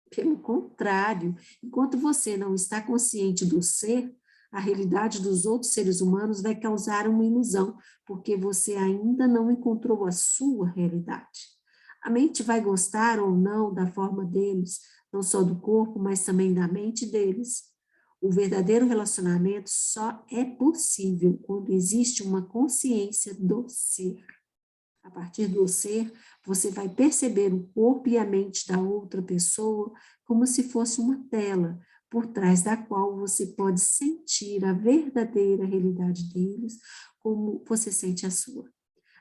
Pelo contrário, enquanto você não está consciente do ser, a realidade dos outros seres humanos vai causar uma ilusão, porque você ainda não encontrou a sua realidade. A mente vai gostar ou não da forma deles, não só do corpo, mas também da mente deles. O verdadeiro relacionamento só é possível quando existe uma consciência do ser. A partir do ser, você vai perceber o corpo e a mente da outra pessoa como se fosse uma tela, por trás da qual você pode sentir a verdadeira realidade deles, como você sente a sua.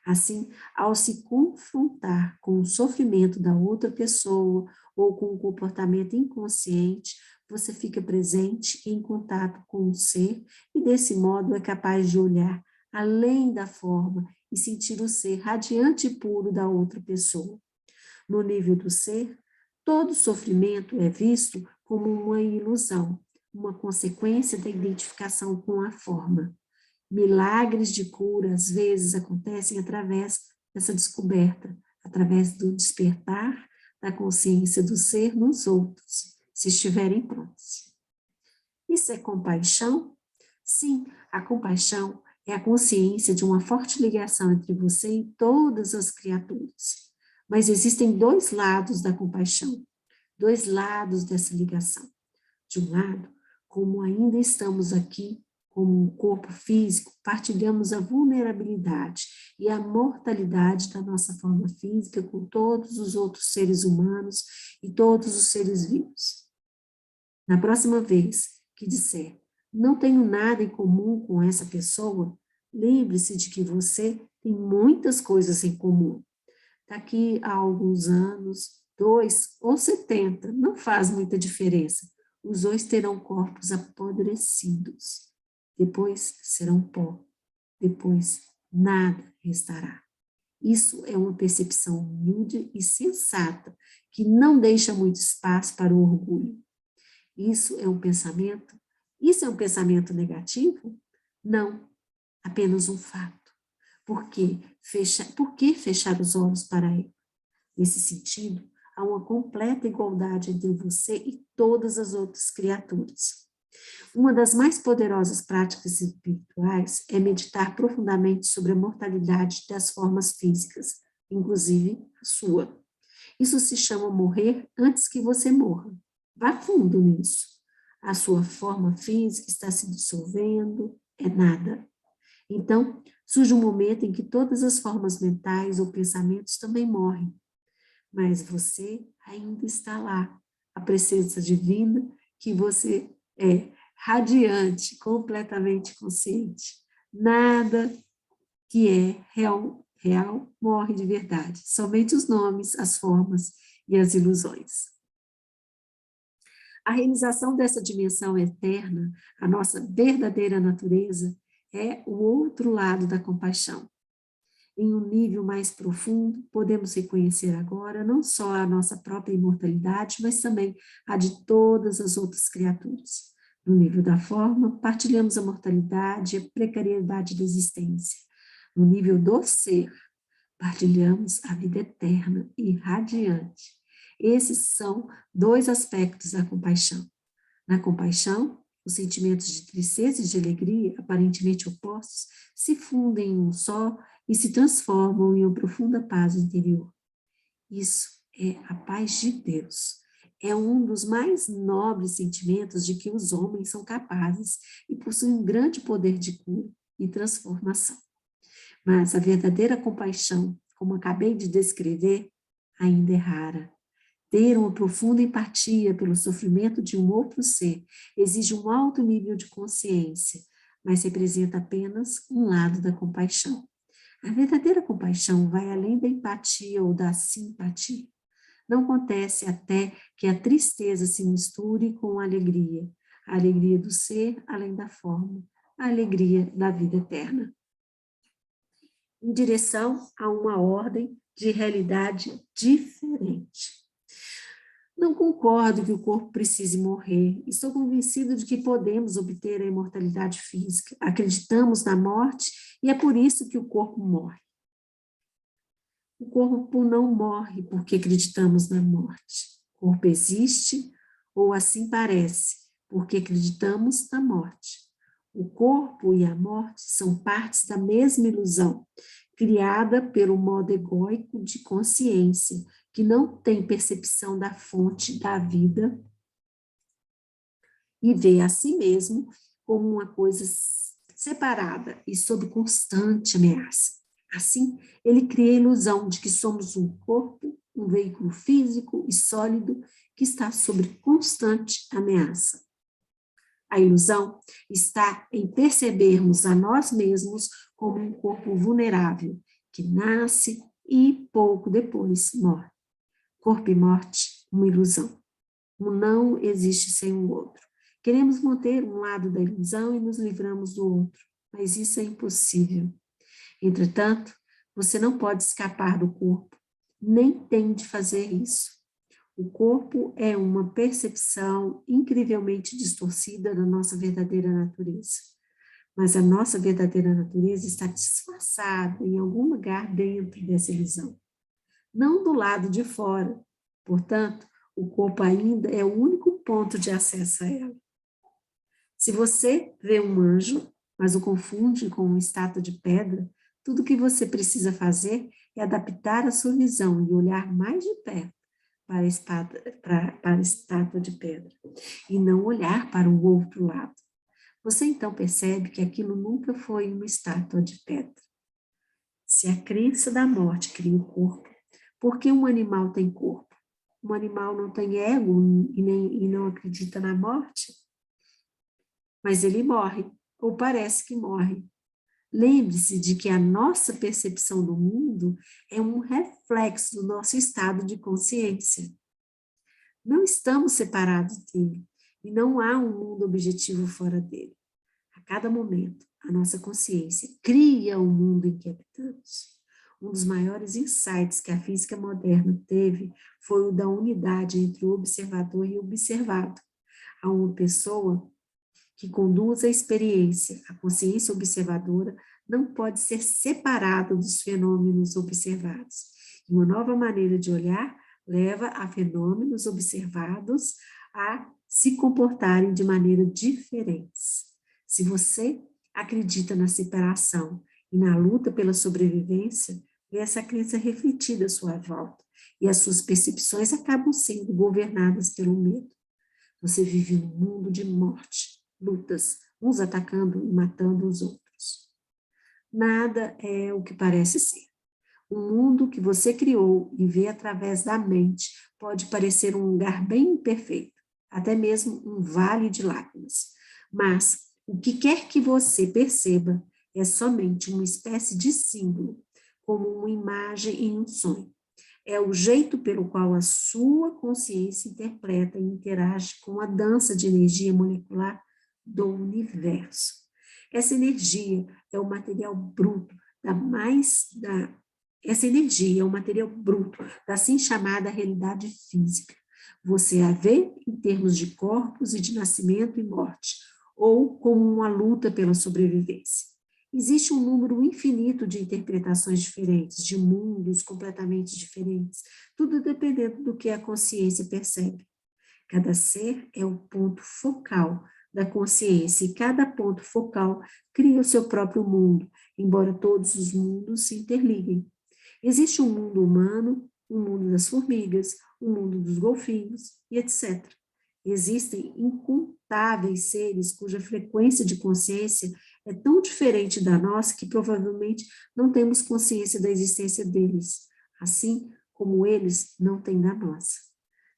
Assim, ao se confrontar com o sofrimento da outra pessoa ou com o comportamento inconsciente, você fica presente em contato com o ser e, desse modo, é capaz de olhar além da forma e sentir o ser radiante e puro da outra pessoa. No nível do ser, todo sofrimento é visto como uma ilusão, uma consequência da identificação com a forma. Milagres de cura, às vezes, acontecem através dessa descoberta, através do despertar da consciência do ser nos outros, se estiverem prontos. Isso é compaixão? Sim, a compaixão é a consciência de uma forte ligação entre você e todas as criaturas. Mas existem dois lados da compaixão, dois lados dessa ligação. De um lado, como ainda estamos aqui, como um corpo físico, partilhamos a vulnerabilidade e a mortalidade da nossa forma física com todos os outros seres humanos e todos os seres vivos. Na próxima vez que disser, não tenho nada em comum com essa pessoa, lembre-se de que você tem muitas coisas em comum. Daqui a alguns anos, 2 ou 70, não faz muita diferença. Os dois terão corpos apodrecidos. Depois serão pó. Depois nada restará. Isso é uma percepção humilde e sensata, que não deixa muito espaço para o orgulho. Isso é um pensamento negativo? Não, apenas um fato. Por que fechar os olhos para ele? Nesse sentido, há uma completa igualdade entre você e todas as outras criaturas. Uma das mais poderosas práticas espirituais é meditar profundamente sobre a mortalidade das formas físicas, inclusive a sua. Isso se chama morrer antes que você morra. Vá fundo nisso. A sua forma física está se dissolvendo, é nada. Então, surge um momento em que todas as formas mentais ou pensamentos também morrem. Mas você ainda está lá, a presença divina que você é, radiante, completamente consciente. Nada que é real morre de verdade, somente os nomes, as formas e as ilusões. A realização dessa dimensão eterna, a nossa verdadeira natureza, é o outro lado da compaixão. Em um nível mais profundo, podemos reconhecer agora não só a nossa própria imortalidade, mas também a de todas as outras criaturas. No nível da forma, partilhamos a mortalidade e a precariedade da existência. No nível do ser, partilhamos a vida eterna e radiante. Esses são dois aspectos da compaixão. Na compaixão, os sentimentos de tristeza e de alegria, aparentemente opostos, se fundem em um só e se transformam em uma profunda paz interior. Isso é a paz de Deus. É um dos mais nobres sentimentos de que os homens são capazes e possuem um grande poder de cura. e transformação. Mas a verdadeira compaixão, como acabei de descrever, ainda é rara. Ter uma profunda empatia pelo sofrimento de um outro ser exige um alto nível de consciência, mas representa apenas um lado da compaixão. A verdadeira compaixão vai além da empatia ou da simpatia. Não acontece até que a tristeza se misture com a alegria do ser além da forma, a alegria da vida eterna. Em direção a uma ordem de realidade diferente. Não concordo que o corpo precise morrer. Estou convencido de que podemos obter a imortalidade física. Acreditamos na morte e é por isso que o corpo morre. O corpo não morre porque acreditamos na morte. O corpo existe, ou assim parece, porque acreditamos na morte. O corpo e a morte são partes da mesma ilusão, criada pelo modo egóico de consciência, que não tem percepção da fonte da vida e vê a si mesmo como uma coisa separada e sob constante ameaça. Assim, ele cria a ilusão de que somos um corpo, um veículo físico e sólido que está sob constante ameaça. A ilusão está em percebermos a nós mesmos como um corpo vulnerável, que nasce e pouco depois morre. Corpo e morte, uma ilusão. Um não existe sem o outro. Queremos manter um lado da ilusão e nos livramos do outro, mas isso é impossível. Entretanto, você não pode escapar do corpo, nem tem de fazer isso. O corpo é uma percepção incrivelmente distorcida da nossa verdadeira natureza. Mas a nossa verdadeira natureza está disfarçada em algum lugar dentro dessa ilusão. Não do lado de fora. Portanto, o corpo ainda é o único ponto de acesso a ela. Se você vê um anjo, mas o confunde com uma estátua de pedra, tudo o que você precisa fazer é adaptar a sua visão e olhar mais de perto para a estátua de pedra, e não olhar para o outro lado. Você então percebe que aquilo nunca foi uma estátua de pedra. Se a crença da morte cria o corpo, por que um animal tem corpo? Um animal não tem ego e não acredita na morte? Mas ele morre, ou parece que morre. Lembre-se de que a nossa percepção do mundo é um reflexo do nosso estado de consciência. Não estamos separados dele, e não há um mundo objetivo fora dele. A cada momento, a nossa consciência cria o mundo em que habitamos. Um dos maiores insights que a física moderna teve foi o da unidade entre o observador e o observado. Há uma pessoa que conduz a experiência, a consciência observadora, não pode ser separada dos fenômenos observados. E uma nova maneira de olhar leva a fenômenos observados a se comportarem de maneira diferentes. Se você acredita na separação e na luta pela sobrevivência, vê essa crença refletida à sua volta, e as suas percepções acabam sendo governadas pelo medo. Você vive um mundo de morte, lutas, uns atacando e matando os outros. Nada é o que parece ser. O mundo que você criou e vê através da mente pode parecer um lugar bem imperfeito, até mesmo um vale de lágrimas. Mas o que quer que você perceba é somente uma espécie de símbolo, como uma imagem em um sonho. É o jeito pelo qual a sua consciência interpreta e interage com a dança de energia molecular do universo. Essa energia é o material bruto da assim chamada realidade física. Você a vê em termos de corpos e de nascimento e morte, ou como uma luta pela sobrevivência. Existe um número infinito de interpretações diferentes, de mundos completamente diferentes, tudo dependendo do que a consciência percebe. Cada ser é o ponto focal da consciência e cada ponto focal cria o seu próprio mundo, embora todos os mundos se interliguem. Existe um mundo humano, um mundo das formigas, um mundo dos golfinhos e etc. Existem incontáveis seres cuja frequência de consciência é tão diferente da nossa que provavelmente não temos consciência da existência deles, assim como eles não têm da nossa.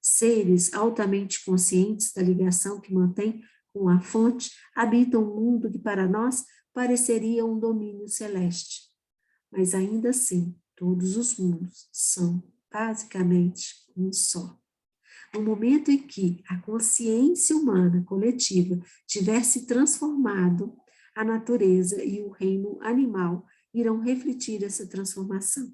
Seres altamente conscientes da ligação que mantém com a fonte habitam um mundo que para nós pareceria um domínio celeste. Mas ainda assim, todos os mundos são basicamente um só. No momento em que a consciência humana coletiva tiver se transformado, a natureza e o reino animal irão refletir essa transformação.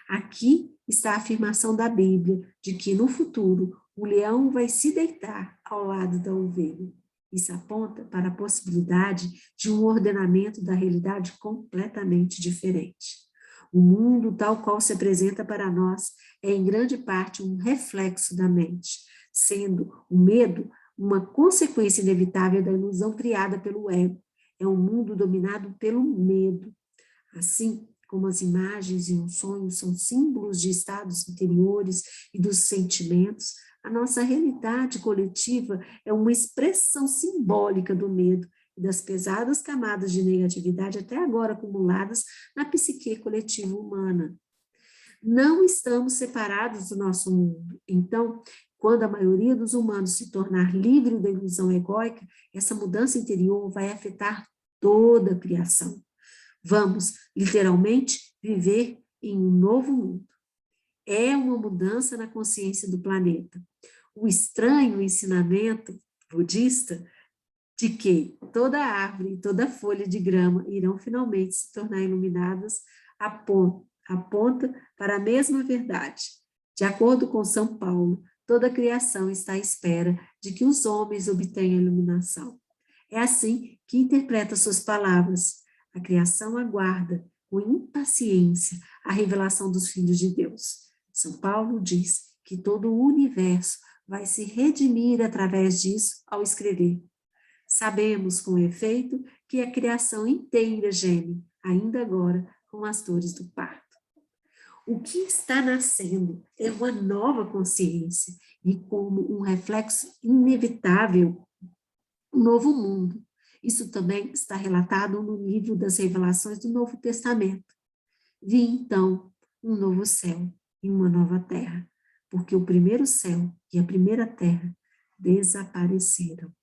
Aqui está a afirmação da Bíblia de que, no futuro, o leão vai se deitar ao lado da ovelha. Isso aponta para a possibilidade de um ordenamento da realidade completamente diferente. O mundo, tal qual se apresenta para nós, é em grande parte um reflexo da mente, sendo o medo uma consequência inevitável da ilusão criada pelo ego. É um mundo dominado pelo medo. Assim como as imagens e os sonhos são símbolos de estados interiores e dos sentimentos, a nossa realidade coletiva é uma expressão simbólica do medo e das pesadas camadas de negatividade até agora acumuladas na psique coletiva humana. Não estamos separados do nosso mundo. Então, quando a maioria dos humanos se tornar livre da ilusão egóica, essa mudança interior vai afetar toda a criação. Vamos, literalmente, viver em um novo mundo. É uma mudança na consciência do planeta. O estranho ensinamento budista de que toda árvore e toda folha de grama irão finalmente se tornar iluminadas aponta para a mesma verdade. De acordo com São Paulo, toda a criação está à espera de que os homens obtenham a iluminação. É assim que interpreta suas palavras. A criação aguarda com impaciência a revelação dos filhos de Deus. São Paulo diz que todo o universo vai se redimir através disso ao escrever. Sabemos, com efeito, que a criação inteira geme, ainda agora, com as dores do parto. O que está nascendo é uma nova consciência e, como um reflexo inevitável, um novo mundo. Isso também está relatado no livro das Revelações do Novo Testamento. Vi, então, um novo céu e uma nova terra, porque o primeiro céu e a primeira terra desapareceram.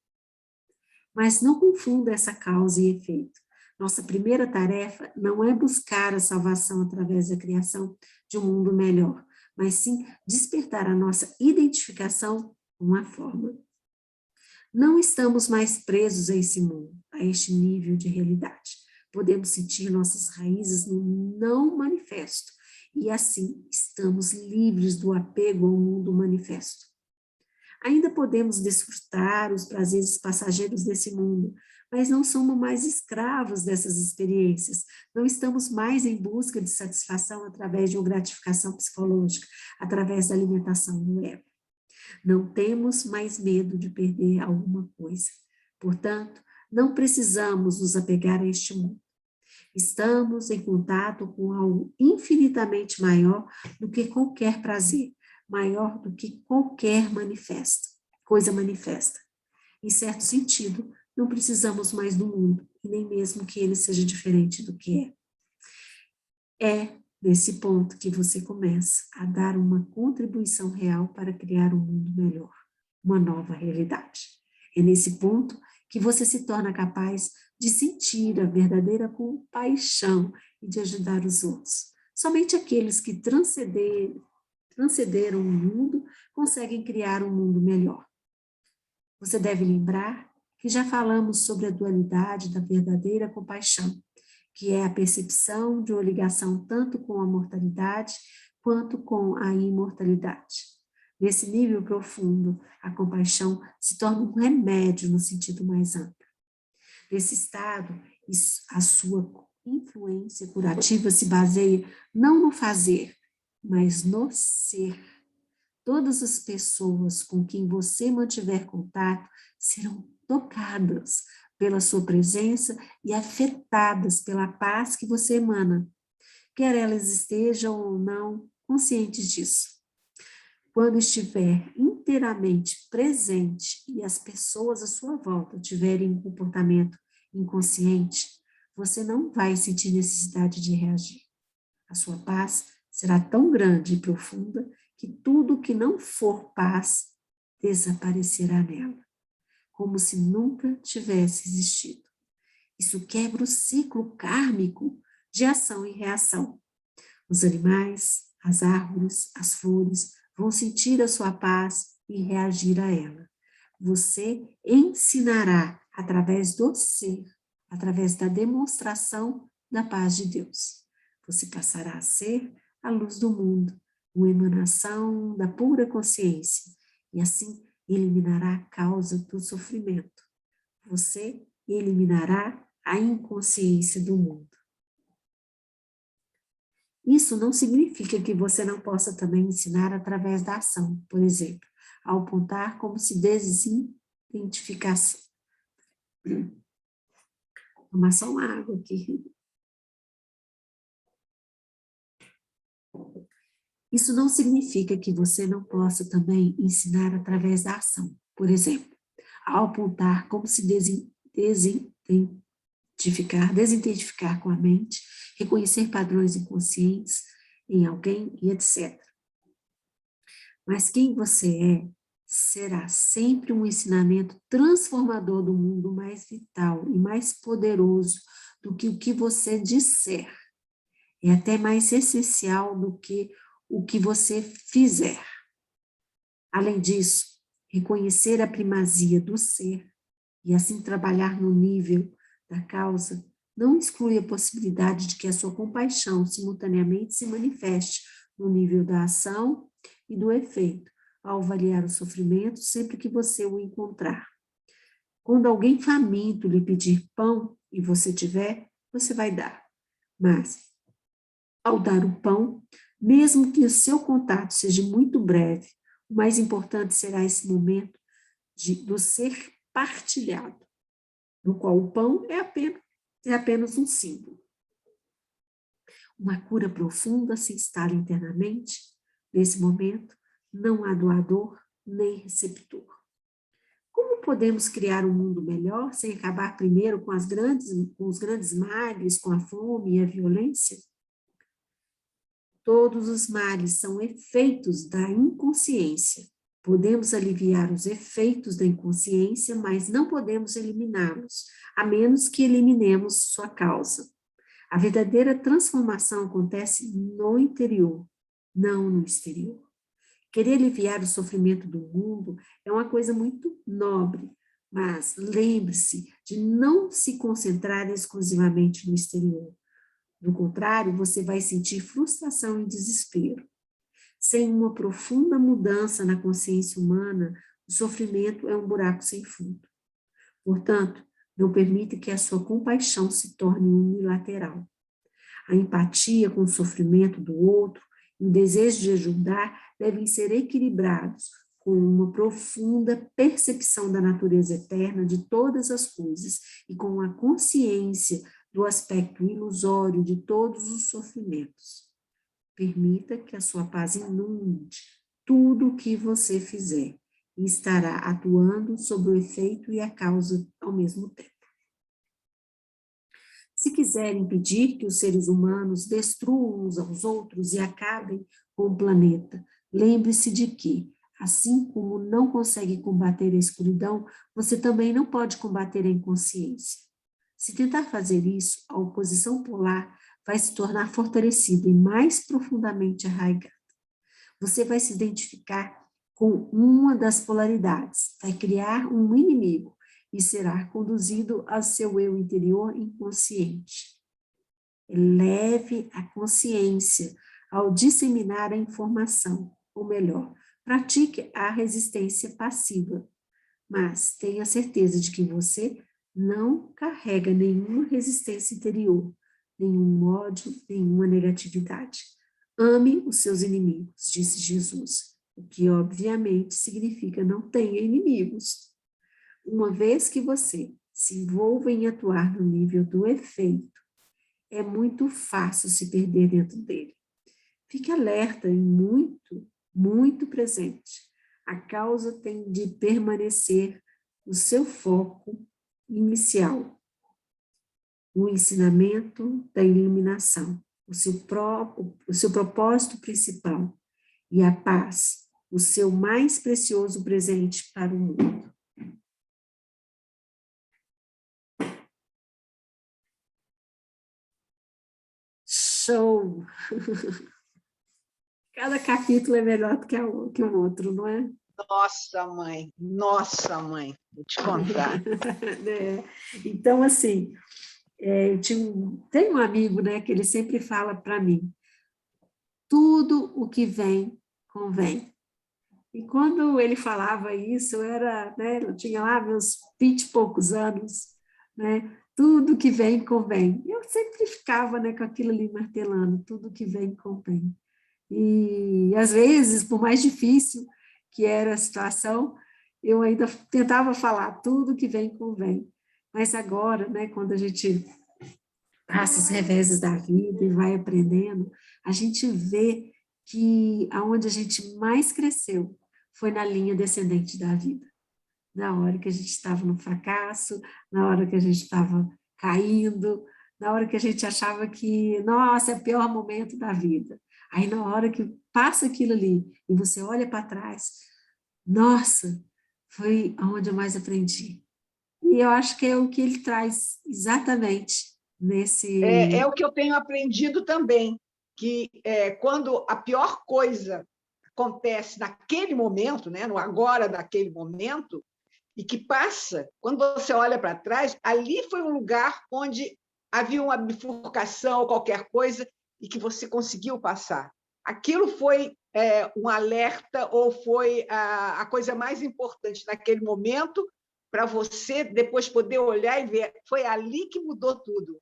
Mas não confunda essa causa e efeito. Nossa primeira tarefa não é buscar a salvação através da criação de um mundo melhor, mas sim despertar a nossa identificação com a forma. Não estamos mais presos a esse mundo, a este nível de realidade. Podemos sentir nossas raízes no não manifesto, e assim estamos livres do apego ao mundo manifesto. Ainda podemos desfrutar os prazeres passageiros desse mundo, mas não somos mais escravos dessas experiências, não estamos mais em busca de satisfação através de uma gratificação psicológica, através da alimentação do ego. Não temos mais medo de perder alguma coisa. Portanto, não precisamos nos apegar a este mundo. Estamos em contato com algo infinitamente maior do que qualquer prazer, maior do que qualquer coisa manifesta. Em certo sentido, não precisamos mais do mundo, e nem mesmo que ele seja diferente do que é. É nesse ponto que você começa a dar uma contribuição real para criar um mundo melhor, uma nova realidade. É nesse ponto que você se torna capaz de sentir a verdadeira compaixão e de ajudar os outros. Somente aqueles que transcenderam o mundo conseguem criar um mundo melhor. Você deve lembrar que já falamos sobre a dualidade da verdadeira compaixão, que é a percepção de uma ligação tanto com a mortalidade quanto com a imortalidade. Nesse nível profundo, a compaixão se torna um remédio no sentido mais amplo. Nesse estado, a sua influência curativa se baseia não no fazer, mas no ser. Todas as pessoas com quem você mantiver contato serão tocadas pela sua presença e afetadas pela paz que você emana, quer elas estejam ou não conscientes disso. Quando estiver inteiramente presente e as pessoas à sua volta tiverem um comportamento inconsciente, você não vai sentir necessidade de reagir. A sua paz será tão grande e profunda que tudo que não for paz desaparecerá nela, como se nunca tivesse existido. Isso quebra o ciclo kármico de ação e reação. Os animais, as árvores, as flores vão sentir a sua paz e reagir a ela. Você ensinará através do ser, através da demonstração da paz de Deus. Você passará a ser a luz do mundo, uma emanação da pura consciência, e assim eliminará a causa do sofrimento. Você eliminará a inconsciência do mundo. Isso não significa que você não possa também ensinar através da ação, por exemplo, ao apontar como se desidentificasse. Vou tomar só uma água aqui. Isso não significa que você não possa também ensinar através da ação, por exemplo, ao apontar como se desidentificar com a mente, reconhecer padrões inconscientes em alguém e etc. Mas quem você é será sempre um ensinamento transformador do mundo mais vital e mais poderoso do que o que você disser. É até mais essencial do que o que você fizer. Além disso, reconhecer a primazia do ser e assim trabalhar no nível da causa não exclui a possibilidade de que a sua compaixão simultaneamente se manifeste no nível da ação e do efeito, ao avaliar o sofrimento sempre que você o encontrar. Quando alguém faminto lhe pedir pão e você tiver, você vai dar. Mas, ao dar o pão, mesmo que o seu contato seja muito breve, o mais importante será esse momento do ser partilhado, no qual o pão é apenas um símbolo. Uma cura profunda se instala internamente. Nesse momento, não há doador nem receptor. Como podemos criar um mundo melhor sem acabar primeiro com os grandes males, com a fome e a violência? Todos os males são efeitos da inconsciência. Podemos aliviar os efeitos da inconsciência, mas não podemos eliminá-los, a menos que eliminemos sua causa. A verdadeira transformação acontece no interior, não no exterior. Querer aliviar o sofrimento do mundo é uma coisa muito nobre, mas lembre-se de não se concentrar exclusivamente no exterior. Do contrário, você vai sentir frustração e desespero. Sem uma profunda mudança na consciência humana, o sofrimento é um buraco sem fundo. Portanto, não permita que a sua compaixão se torne unilateral. A empatia com o sofrimento do outro e o desejo de ajudar devem ser equilibrados com uma profunda percepção da natureza eterna de todas as coisas e com a consciência do aspecto ilusório de todos os sofrimentos. Permita que a sua paz inunde tudo o que você fizer e estará atuando sobre o efeito e a causa ao mesmo tempo. Se quiser impedir que os seres humanos destruam uns aos outros e acabem com o planeta, lembre-se de que, assim como não consegue combater a escuridão, você também não pode combater a inconsciência. Se tentar fazer isso, a oposição polar vai se tornar fortalecida e mais profundamente arraigada. Você vai se identificar com uma das polaridades, vai criar um inimigo e será conduzido ao seu eu interior inconsciente. Eleve a consciência ao disseminar a informação, ou melhor, pratique a resistência passiva, mas tenha certeza de que você não carrega nenhuma resistência interior, nenhum ódio, nenhuma negatividade. Ame os seus inimigos, disse Jesus, o que obviamente significa não tenha inimigos. Uma vez que você se envolva em atuar no nível do efeito, é muito fácil se perder dentro dele. Fique alerta e muito presente. A causa tem de permanecer o seu foco inicial. o ensinamento da iluminação, o seu propósito principal, e a paz, o seu mais precioso presente para o mundo. Show! Cada capítulo é melhor do que o outro, não é? Nossa, mãe, vou te contar. É. Então, assim, tem um amigo, né, que ele sempre fala para mim, tudo o que vem, convém. E quando ele falava isso, eu tinha lá meus 20 e poucos anos, né? Tudo que vem, convém. Eu sempre ficava, né, com aquilo ali martelando, tudo que vem, convém. E, às vezes, por mais difícil que era a situação, eu ainda tentava falar, tudo que vem, convém. Mas agora, né, quando a gente passa os reveses da vida e vai aprendendo, a gente vê que aonde a gente mais cresceu foi na linha descendente da vida. Na hora que a gente estava no fracasso, na hora que a gente estava caindo, na hora que a gente achava que, nossa, é o pior momento da vida. Aí, na hora que passa aquilo ali e você olha para trás, nossa, foi onde eu mais aprendi. E eu acho que é o que ele traz exatamente nesse... É o que eu tenho aprendido também, que quando a pior coisa acontece naquele momento, né, no agora daquele momento, e que passa, quando você olha para trás, ali foi um lugar onde havia uma bifurcação ou qualquer coisa e que você conseguiu passar. Aquilo foi um alerta ou foi a coisa mais importante naquele momento para você depois poder olhar e ver, foi ali que mudou tudo.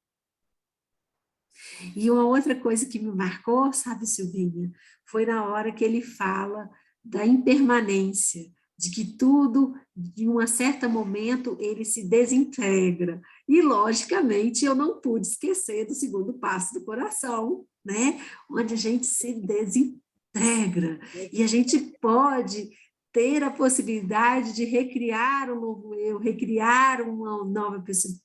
E uma outra coisa que me marcou, sabe, Silvinha, foi na hora que ele fala da impermanência, de que tudo, de um certo momento, ele se desintegra. E, logicamente, eu não pude esquecer do segundo passo do coração, né? Onde a gente se desintegra. E a gente pode ter a possibilidade de recriar um novo eu, recriar uma nova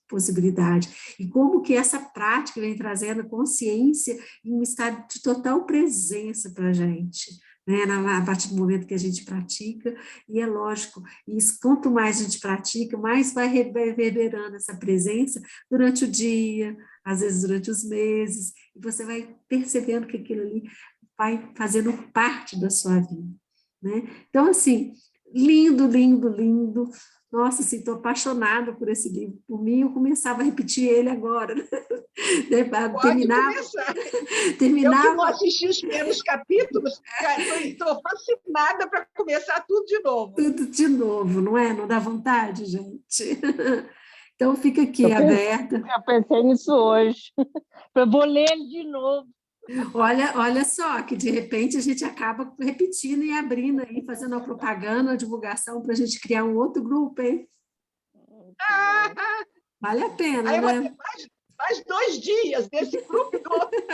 possibilidade. E como que essa prática vem trazendo consciência em um estado de total presença para a gente, né? A partir do momento que a gente pratica, e é lógico, isso, quanto mais a gente pratica, mais vai reverberando essa presença durante o dia, às vezes durante os meses, e você vai percebendo que aquilo ali vai fazendo parte da sua vida. Né? Então, assim, lindo, lindo, lindo. Nossa, assim, estou apaixonada por esse livro. Por mim, eu começava a repetir ele agora. Né? Pode começar. Eu que não assisti os primeiros capítulos, estou fascinada para começar tudo de novo. Tudo de novo, não é? Não dá vontade, gente? Então, fica aqui aberta. Eu pensei nisso hoje. Eu vou ler ele de novo. Olha só, que de repente a gente acaba repetindo e abrindo aí, fazendo a propaganda, a divulgação para a gente criar um outro grupo, hein? Vale a pena, aí né? Mais 2 dias desse grupo do outro.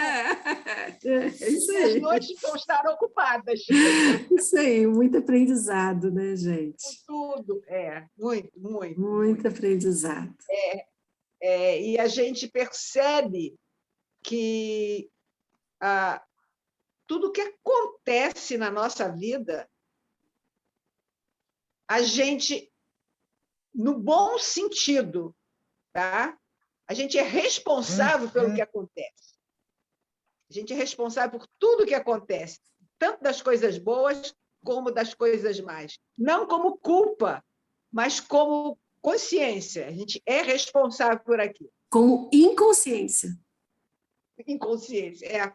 Isso aí. As noites vão estar ocupadas. Isso aí, muito aprendizado, né, gente? Tudo, muito, muito. Muito aprendizado. E a gente percebe que tudo que acontece na nossa vida, a gente, no bom sentido, tá? A gente é responsável pelo que acontece. A gente é responsável por tudo que acontece, tanto das coisas boas como das coisas más. Não como culpa, mas como consciência. A gente é responsável por aquilo. Como inconsciência. Inconsciência,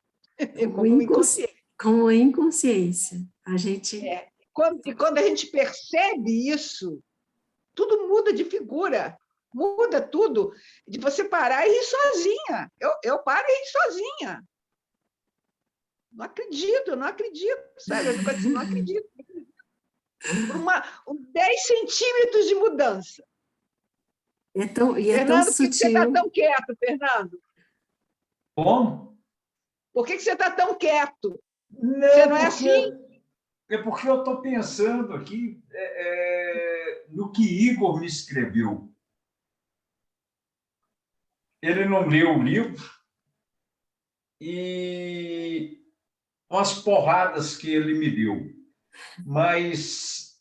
Como inconsciência. Como inconsciência. A gente... E quando a gente percebe isso, tudo muda de figura, muda tudo, de você parar e ir sozinha. Eu paro e ir sozinha. Não acredito, sabe? Eu não acredito. Por 10 centímetros de mudança. Fernando, por que você está tão quieto, Fernando? Como? Por que você está tão quieto? Você não é assim? É porque eu estou pensando aqui no que Igor me escreveu. ele não leu o livro e umas porradas que ele me deu. Mas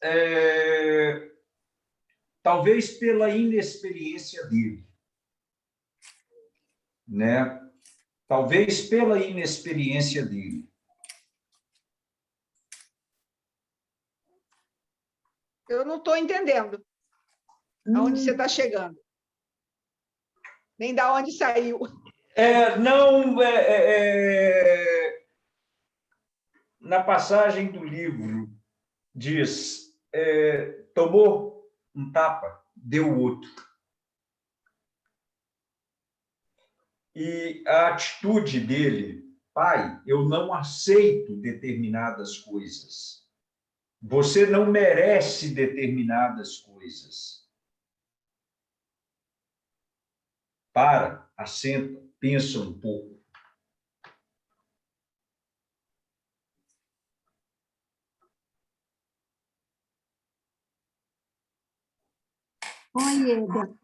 talvez pela inexperiência dele, né? Talvez pela inexperiência dele. Eu não estou entendendo aonde você está chegando. Nem da onde saiu. Na passagem do livro, diz, tomou um tapa, deu outro. E a atitude dele, pai, eu não aceito determinadas coisas. Você não merece determinadas coisas. Para, assenta, pensa um pouco. Oi, Ieda.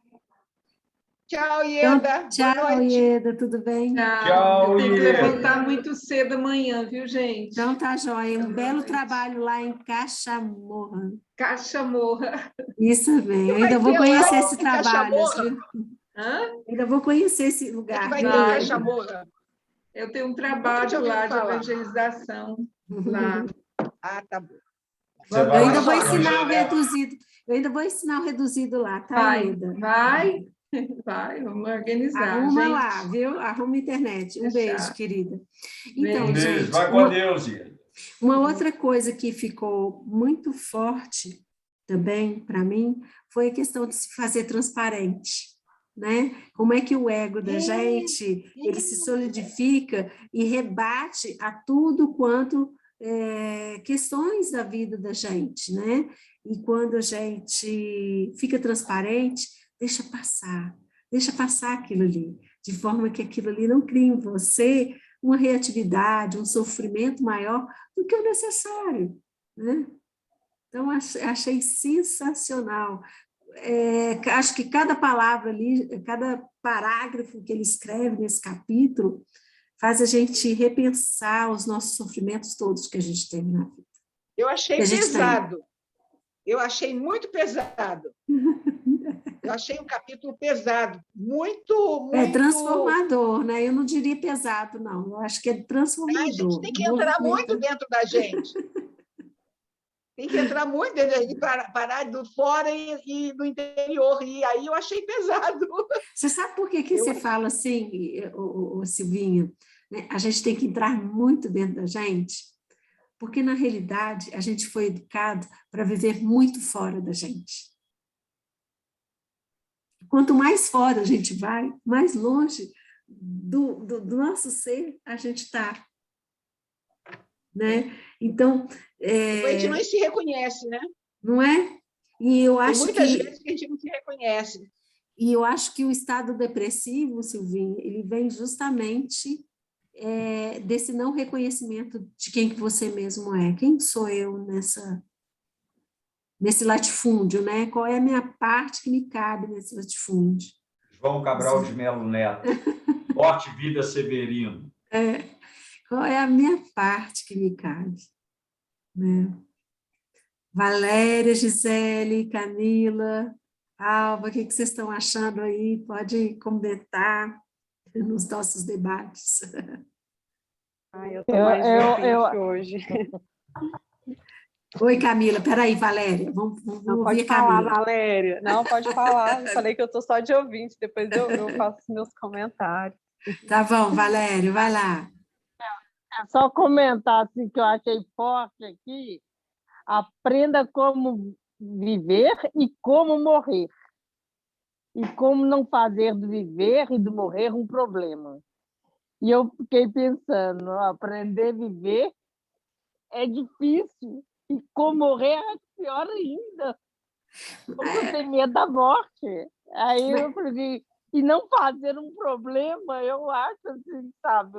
Tchau, Ieda. Tchau, Boa noite. Ieda, tudo bem? Tchau, Eu tenho que Ieda. levantar muito cedo amanhã, viu, gente? Então tá joia. Um belo noite. trabalho lá em Cachamorra. Cachamorra. Isso bem. Eu Vai ainda vou ter conhecer lá esse em trabalho. Cachamorra? Viu? Hã? Ainda vou conhecer esse É que lugar. vai ter viu, em Vai. Ieda? Cachamorra. Eu tenho um Nunca trabalho tinha ouvido lá de falar. evangelização. Lá. Ah, tá bom. Você Eu vai ainda lá vou na ensinar o manhã, né? reduzido. Eu ainda vou ensinar o reduzido lá, tá, Vai, Ieda? vai, vamos organizar, Arruma gente. lá, viu? Arruma a internet. Um Deixar. beijo, querida. Então, Beijo. gente, Vai com Deus, Ieda. uma outra coisa que ficou muito forte também para mim foi a questão de se fazer transparente, né? Como é que o ego da gente ele se solidifica e rebate a tudo quanto questões da vida da gente, né? E quando a gente fica transparente, deixa passar aquilo ali, de forma que aquilo ali não crie em você uma reatividade, um sofrimento maior do que o necessário, né? Então, achei sensacional. Acho que cada palavra ali, cada parágrafo que ele escreve nesse capítulo, faz a gente repensar os nossos sofrimentos todos que a gente teve na vida. Eu achei Que a gente pesado. Eu achei muito pesado. Eu achei um capítulo pesado. Muito. Transformador, né? Eu não diria pesado, não. Eu acho que é transformador. A gente tem que entrar muito dentro da gente. Tem que entrar muito dentro da gente, parar do fora e do interior. E aí eu achei pesado. Você sabe por que você fala assim, Silvinha? Né? A gente tem que entrar muito dentro da gente? Porque, na realidade, a gente foi educado para viver muito fora da gente. Quanto mais fora a gente vai, mais longe do nosso ser a gente está. Né? Então... A gente não se reconhece, né? Não é? E eu acho Tem muitas vezes que a gente não se reconhece. E eu acho que o estado depressivo, Silvinha, ele vem justamente desse não reconhecimento de quem que você mesmo é. Quem sou eu nesse latifúndio, né? Qual é a minha parte que me cabe nesse latifúndio? João Cabral de Melo Neto. Morte, vida, Severino. Qual é a minha parte que me cabe? Né? Valéria, Gisele, Camila, Alba, o que vocês estão achando aí? Pode comentar nos nossos debates. Eu estou mais difícil hoje. Oi, Camila. Peraí, Valéria. Vamos ouvir a Camila. Falar, Valéria. Não, pode falar. Eu falei que eu estou só de ouvinte, depois eu faço meus comentários. Tá bom, Valéria, vai lá. É só comentar assim, que eu achei forte aqui. Aprenda como viver e como morrer. E como não fazer do viver e do morrer um problema. E eu fiquei pensando, aprender a viver é difícil. E como morrer é pior ainda. Porque eu tenho medo da morte. Aí eu falei, e não fazer um problema, eu acho assim, sabe?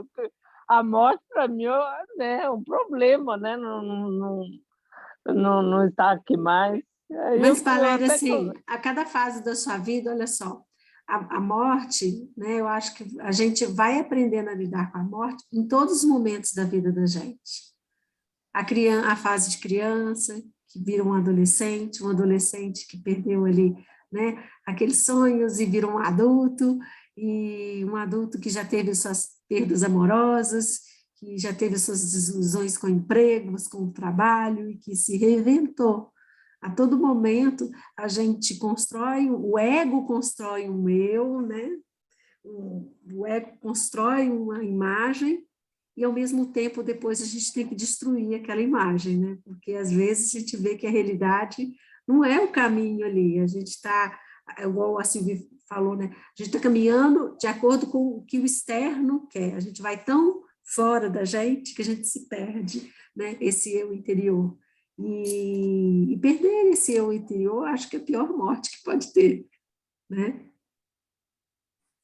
A morte, para mim, é um problema, né? Não está aqui mais. Mas, Valéria, assim, a cada fase da sua vida, olha só, a morte, né, eu acho que a gente vai aprendendo a lidar com a morte em todos os momentos da vida da gente. A fase de criança, que vira um adolescente que perdeu ali, né, aqueles sonhos e vira um adulto que já teve suas perdas amorosas, que já teve suas desilusões com empregos, com o trabalho, e que se reinventou. A todo momento, a gente constrói, o ego constrói um eu, né? O ego constrói uma imagem, e, ao mesmo tempo, depois a gente tem que destruir aquela imagem, né? Porque, às vezes, a gente vê que a realidade não é o caminho ali, a gente está, igual a Silvia falou, né? A gente está caminhando de acordo com o que o externo quer, a gente vai tão fora da gente que a gente se perde, né? Esse eu interior. E perder esse eu interior, acho que é a pior morte que pode ter, né?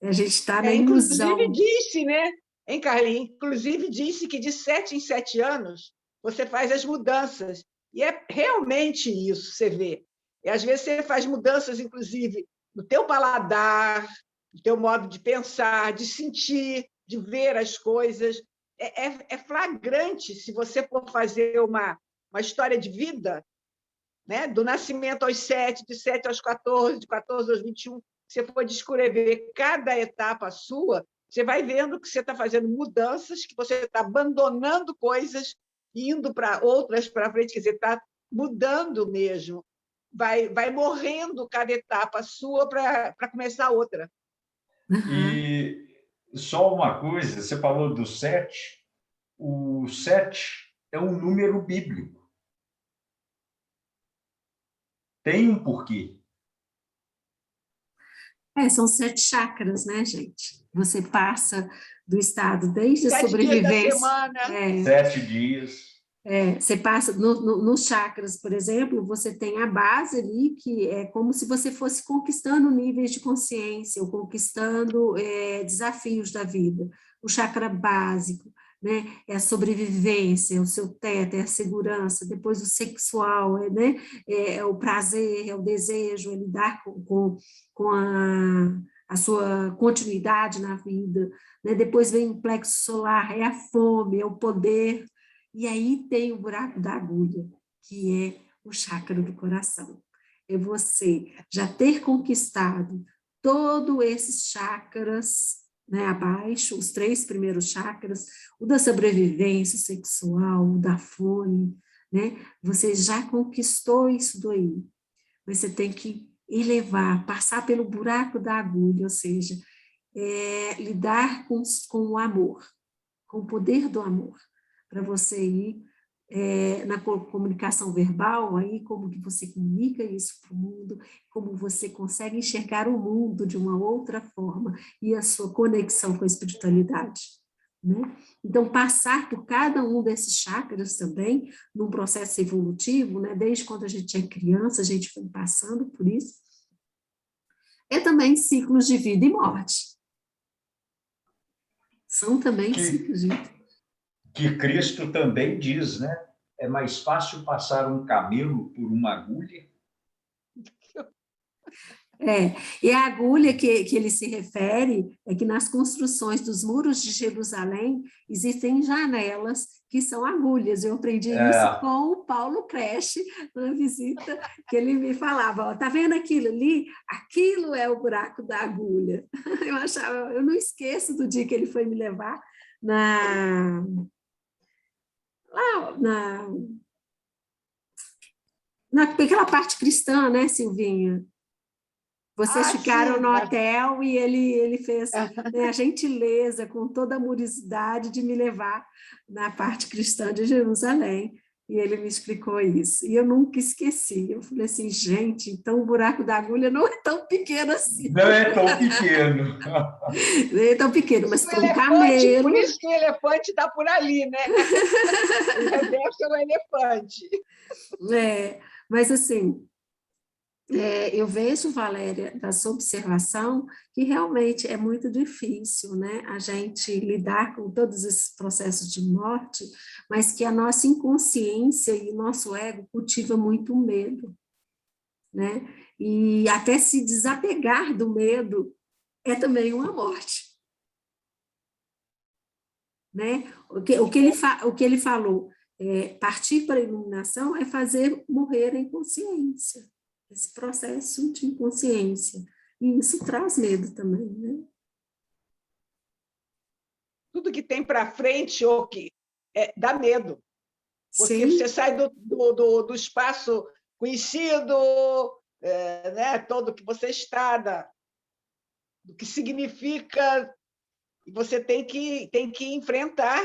A gente está na ilusão. Inclusive disse, né, hein, Carlinhos? Inclusive disse que de 7 em 7 anos você faz as mudanças. E é realmente isso, você vê. E às vezes você faz mudanças, inclusive, no teu paladar, no teu modo de pensar, de sentir, de ver as coisas. É flagrante se você for fazer uma história de vida, né? Do nascimento aos 7, de 7 aos 14, de 14 aos 21, se você for descrever cada etapa sua, você vai vendo que você está fazendo mudanças, que você está abandonando coisas, indo para outras para frente, quer dizer, está mudando mesmo. Vai morrendo cada etapa sua para começar outra. E só uma coisa, você falou do 7, o 7 é um número bíblico. Tem um porquê. São 7 chakras, né, gente? Você passa do estado desde a 7 dias da sobrevivência. semana. 7 dias. Você passa nos chakras, por exemplo, você tem a base ali, que é como se você fosse conquistando níveis de consciência, ou conquistando desafios da vida. O chakra básico, né, é a sobrevivência, o seu teto, é a segurança. Depois o sexual, né, é o prazer, é o desejo, é lidar com a sua continuidade na vida. Né? Depois vem o plexo solar, é a fome, é o poder. E aí tem o buraco da agulha, que é o chakra do coração. É você já ter conquistado todos esses chakras, né, abaixo, os 3 primeiros chakras, o da sobrevivência sexual, o da fome, né? Você já conquistou isso daí. Mas você tem que elevar, passar pelo buraco da agulha, ou seja, lidar com o amor, com o poder do amor, para você ir na comunicação verbal, aí como que você comunica isso para o mundo, como você consegue enxergar o mundo de uma outra forma e a sua conexão com a espiritualidade. Né? Então, passar por cada um desses chakras também, num processo evolutivo, né? Desde quando a gente é criança, a gente foi passando por isso, é também ciclos de vida e morte. São também ciclos de vida. Que Cristo também diz, né? É mais fácil passar um camelo por uma agulha. E a agulha que ele se refere é que nas construções dos muros de Jerusalém existem janelas que são agulhas. Eu aprendi isso com o Paulo Creche, na visita, que ele me falava, tá vendo aquilo ali? Aquilo é o buraco da agulha. Eu não esqueço do dia que ele foi me levar naquela parte cristã, né, Silvinha? Vocês ficaram no hotel e ele fez, né, a gentileza, com toda a amorosidade, de me levar na parte cristã de Jerusalém. E ele me explicou isso. E eu nunca esqueci. Eu falei assim, gente, então o buraco da agulha não é tão pequeno assim. Não é tão pequeno. Não é tão pequeno, mas para um camelo... Por isso que o elefante está por ali, né? Deve ser um elefante. Mas assim... eu vejo, Valéria, da sua observação, que realmente é muito difícil, né, a gente lidar com todos esses processos de morte, mas que a nossa inconsciência e o nosso ego cultiva muito medo, né, e até se desapegar do medo é também uma morte. Né? O que ele falou, partir para a iluminação é fazer morrer a inconsciência, esse processo de inconsciência. E isso traz medo também, né? Tudo que tem para frente ou que dá medo. Porque Sim. você sai do espaço conhecido, né? Todo que você está, do que significa, e você tem que enfrentar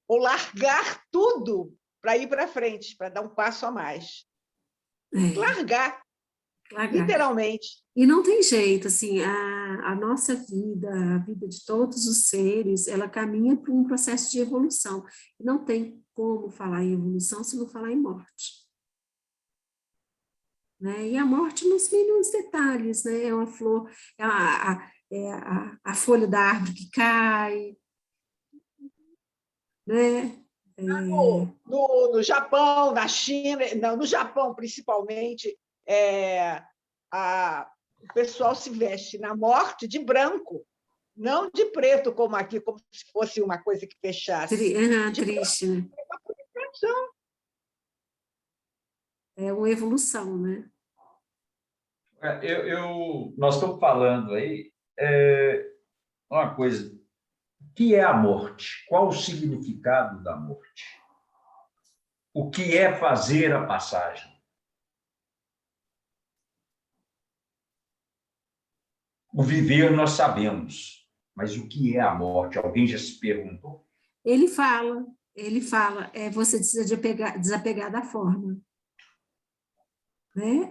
ou largar tudo para ir para frente, para dar um passo a mais. Largar, literalmente. E não tem jeito, assim, a nossa vida, a vida de todos os seres, ela caminha por um processo de evolução. Não tem como falar em evolução se não falar em morte. Né? E a morte nos mínimos detalhes, né? É uma flor, a folha da árvore que cai, né? No Japão, na China, não, no Japão principalmente, o pessoal se veste na morte de branco, não de preto, como aqui, como se fosse uma coisa que fechasse. Triste, né? É uma evolução, né? Nós estamos falando aí uma coisa. O que é a morte? Qual o significado da morte? O que é fazer a passagem? O viver nós sabemos, mas o que é a morte? Alguém já se perguntou? Ele fala, você precisa desapegar da forma. Né?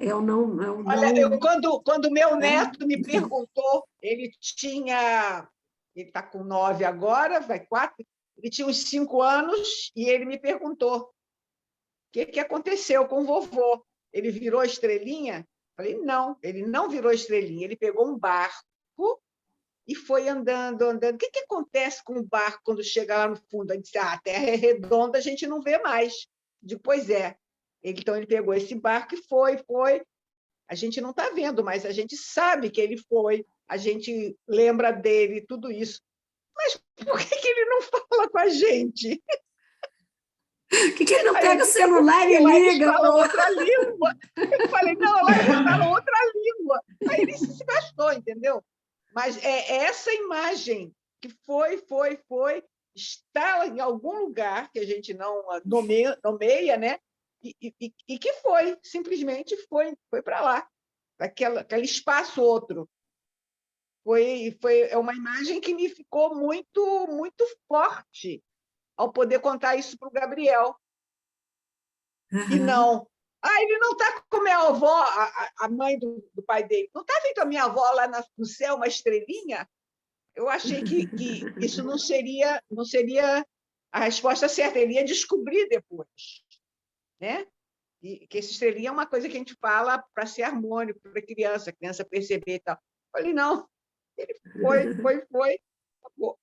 Olha, quando meu neto me perguntou, ele está com 9 agora, vai 4, ele tinha uns 5 anos, e ele me perguntou o que aconteceu com o vovô. Ele virou estrelinha? Falei, não, ele não virou estrelinha, ele pegou um barco e foi andando. O que acontece com o barco quando chega lá no fundo? Ele disse, a Terra é redonda, a gente não vê mais. Pois é. Então, ele pegou esse barco e foi. A gente não está vendo, mas a gente sabe que ele foi, a gente lembra dele, tudo isso. Mas por que ele não fala com a gente? Por que ele não pega o celular e liga? Eles falam outra língua. Eu falei, não, lá eles falam outra língua. Aí ele se gastou, entendeu? Mas é essa imagem que foi, está em algum lugar que a gente não nomeia, né? E que simplesmente foi para lá, aquele espaço outro. É uma imagem que me ficou muito, muito forte ao poder contar isso para o Gabriel. Uhum. E não. Ele não está com a minha avó, a mãe do pai dele. Não está vendo a minha avó lá no céu, uma estrelinha? Eu achei que isso não seria a resposta certa. Ele ia descobrir depois, né? E que essa estrelinha é uma coisa que a gente fala para ser harmônico para a criança perceber e tal. Eu falei, não. Ele foi. Acabou.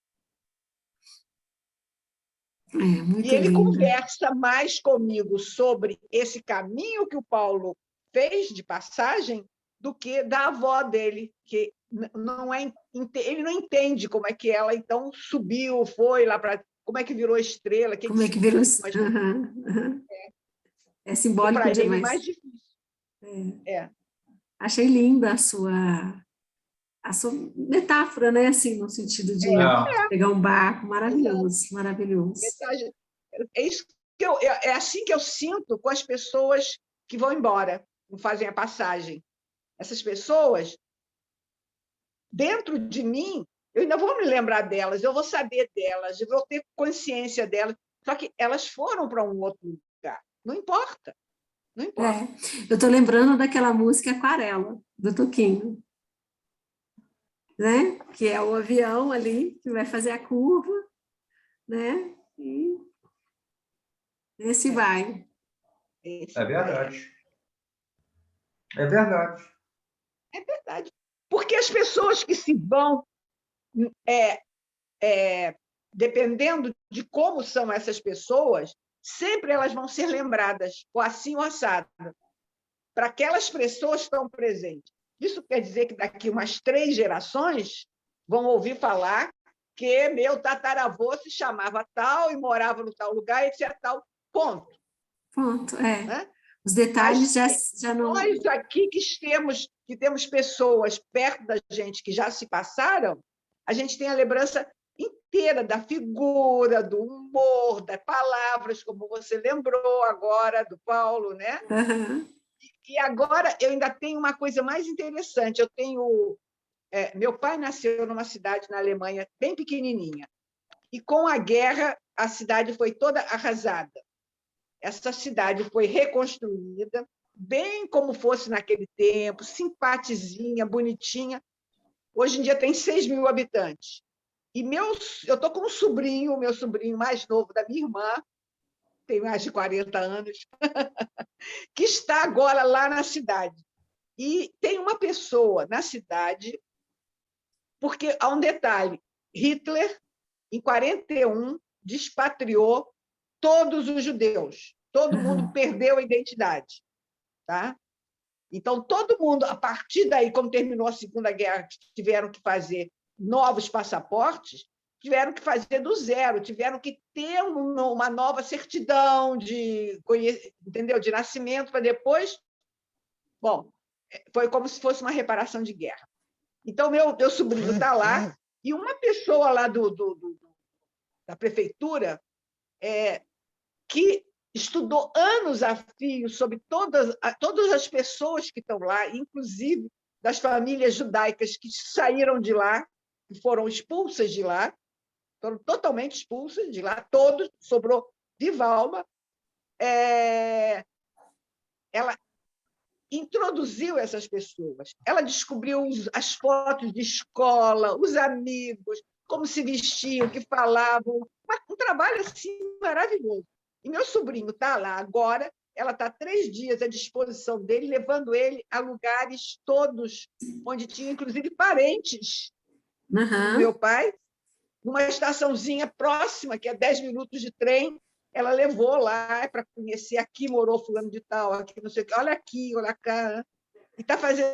Muito e ele lindo. Conversa mais comigo sobre esse caminho que o Paulo fez de passagem do que da avó dele, que ele não entende como é que ela então subiu, foi lá para como é que virou estrela, como é que virou? É simbólico para ele demais. mais difícil. Achei linda a sua metáfora, né? Assim, no sentido de pegar um barco, maravilhoso, maravilhoso. É assim que eu sinto com as pessoas que vão embora, não fazem a passagem. Essas pessoas, dentro de mim, eu ainda vou me lembrar delas, eu vou saber delas, eu vou ter consciência delas, só que elas foram para um outro lugar. Não importa. Não importa. Eu estou lembrando daquela música Aquarela, do Toquinho. Né? Que é o avião ali, que vai fazer a curva, né? E esse vai. É verdade. É verdade. É verdade. Porque as pessoas que se vão, dependendo de como são essas pessoas, sempre elas vão ser lembradas, ou assim ou assado. Para aquelas pessoas que estão presentes. Isso quer dizer que daqui umas 3 gerações vão ouvir falar que meu tataravô se chamava tal e morava no tal lugar, etc. Tal, ponto. Ponto, Né? Os detalhes Mas já não... nós aqui que temos pessoas perto da gente que já se passaram, a gente tem a lembrança inteira da figura, do humor, das palavras, como você lembrou agora do Paulo, né? Uhum. E agora eu ainda tenho uma coisa mais interessante. Eu tenho meu pai nasceu numa cidade na Alemanha bem pequenininha e com a guerra a cidade foi toda arrasada. Essa cidade foi reconstruída bem como fosse naquele tempo, simpaticzinha, bonitinha. Hoje em dia tem 6.000 habitantes. E eu estou com um sobrinho, meu sobrinho mais novo da minha irmã, tem mais de 40 anos, que está agora lá na cidade. E tem uma pessoa na cidade, porque há um detalhe, Hitler, em 1941, despatriou todos os judeus, todo mundo perdeu a identidade. Tá? Então, todo mundo, a partir daí, como terminou a Segunda Guerra, tiveram que fazer novos passaportes, tiveram que fazer do zero, tiveram que ter uma nova certidão entendeu? De nascimento para depois. Bom, foi como se fosse uma reparação de guerra. Então, meu sobrinho está lá, e uma pessoa lá da prefeitura que estudou anos a fio sobre todas as pessoas que estão lá, inclusive das famílias judaicas que saíram de lá, que foram expulsas de lá, foram totalmente expulsas de lá, todos, sobrou viva alma. Ela introduziu essas pessoas, ela descobriu as fotos de escola, os amigos, como se vestiam, o que falavam, um trabalho assim maravilhoso. E meu sobrinho está lá agora, ela está 3 dias à disposição dele, levando ele a lugares todos, onde tinha, inclusive, parentes do meu pai, numa estaçãozinha próxima, que é 10 minutos de trem, ela levou lá para conhecer, aqui morou fulano de tal, aqui não sei o quê, olha aqui, olha cá. E está fazendo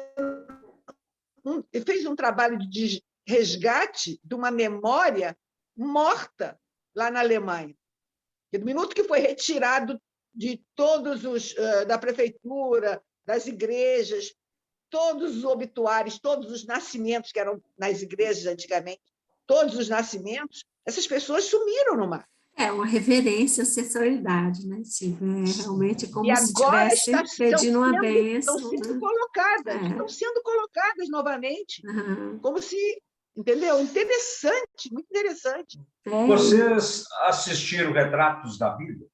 fez um trabalho de resgate de uma memória morta lá na Alemanha. E no minuto que foi retirado de todos da prefeitura, das igrejas, todos os obituários, todos os nascimentos que eram nas igrejas antigamente, todos os nascimentos, essas pessoas sumiram no mar. É uma reverência à ancestralidade, né, Silvia? Realmente como e se agora estivesse pedindo uma bênção. Estão sendo colocadas novamente, como se... Entendeu? Interessante, muito interessante. Vocês assistiram Retratos da Vida?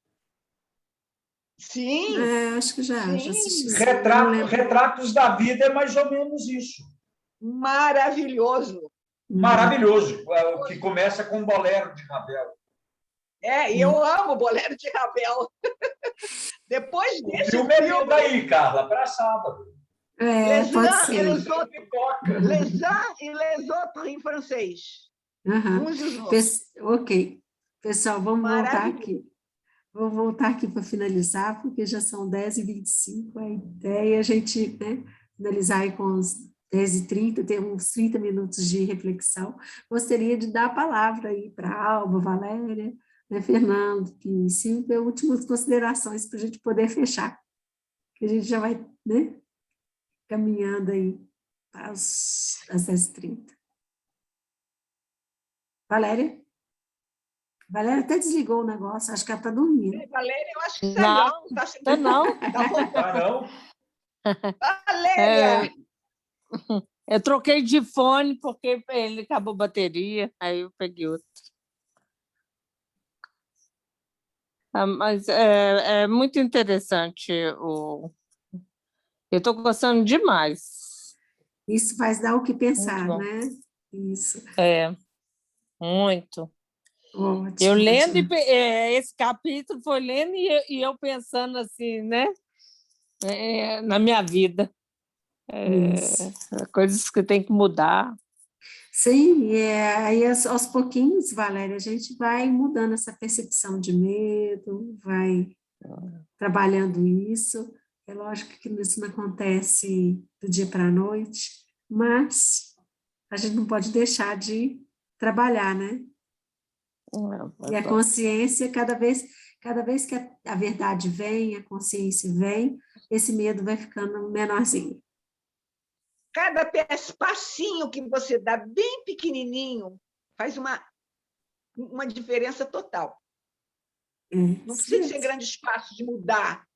Sim. Acho que já assisti. Retratos da Vida é mais ou menos isso. Maravilhoso. Maravilhoso. O que começa com o Bolero de Ravel. E eu amo o Bolero de Ravel. Depois desse filme é daí, Carla, para sábado. Pode ser. Les autres em francês. Ok. Pessoal, vamos voltar aqui. Vou voltar aqui para finalizar, porque já são 10h25. A ideia é a gente, né, finalizar aí com os 10h30, ter uns 30 minutos de reflexão. Gostaria de dar a palavra aí para a Alba, Valéria, né, Fernando e Silvia, últimas considerações para a gente poder fechar, que a gente já vai, né, caminhando aí às 10h30. Valéria? Valéria até desligou o negócio, acho que ela está dormindo. Valéria, eu acho que não. Valéria! Eu troquei de fone porque ele acabou a bateria, aí eu peguei outro. Mas é muito interessante. Eu estou gostando demais. Isso vai dar o que pensar, né? Isso. Muito. Ótimo, eu lendo, esse capítulo foi lendo e eu pensando assim, né? Na minha vida. Coisas que tem que mudar. Sim, aí aos pouquinhos, Valéria, a gente vai mudando essa percepção de medo, vai trabalhando isso. É lógico que isso não acontece do dia para a noite, mas a gente não pode deixar de trabalhar, né? E a consciência, cada vez que a verdade vem, a consciência vem, esse medo vai ficando menorzinho. Cada passinho que você dá bem pequenininho faz uma diferença total. Não precisa ser grandes passos de mudar.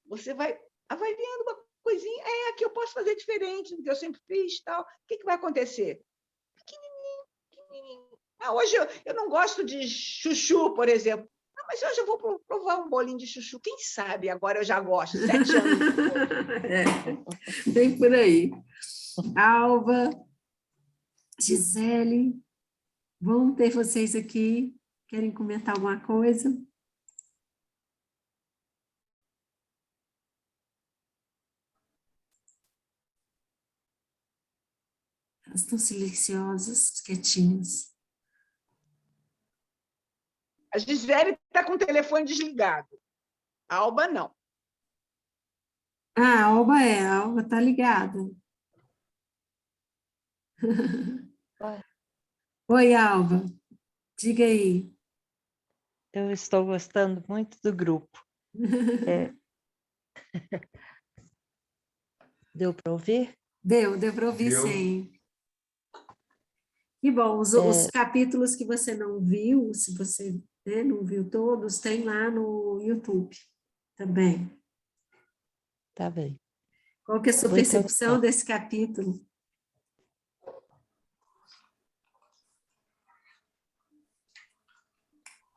Você vai avaliando uma coisinha, aqui eu posso fazer diferente do que eu sempre fiz, tal. O que vai acontecer? Pequenininho, pequenininho. Hoje eu não gosto de chuchu, por exemplo. Mas hoje eu vou provar um bolinho de chuchu. Quem sabe agora eu já gosto, 7 anos depois. Bem por aí. Alva, Gisele, bom ter vocês aqui. Querem comentar alguma coisa? Elas estão silenciosas, quietinhas. A Gisele está com o telefone desligado. A Alba, não. A Alba está ligada. Oi, Alba. Diga aí. Eu estou gostando muito do grupo. Deu para ouvir? Deu para ouvir, sim. E bom, os capítulos que você não viu, se você não viu todos, tem lá no YouTube também. Tá bem. Qual que é a sua percepção desse capítulo?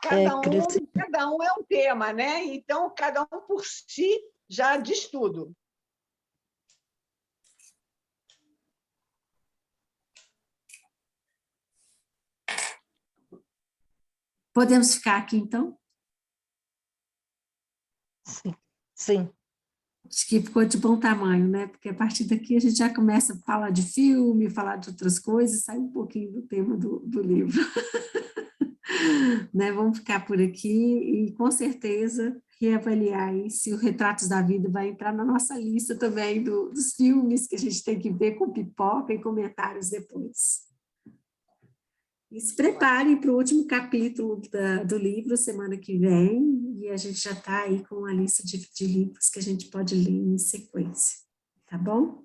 Cada um é um tema, né? Então, cada um por si já diz tudo. Podemos ficar aqui, então? Sim. Acho que ficou de bom tamanho, né? Porque a partir daqui a gente já começa a falar de filme, falar de outras coisas, sai um pouquinho do tema do livro. Né? Vamos ficar por aqui e, com certeza, reavaliar aí se o Retratos da Vida vai entrar na nossa lista também dos filmes que a gente tem que ver com pipoca e comentários depois. E se preparem para o último capítulo do livro, semana que vem, e a gente já está aí com a lista de livros que a gente pode ler em sequência, tá bom?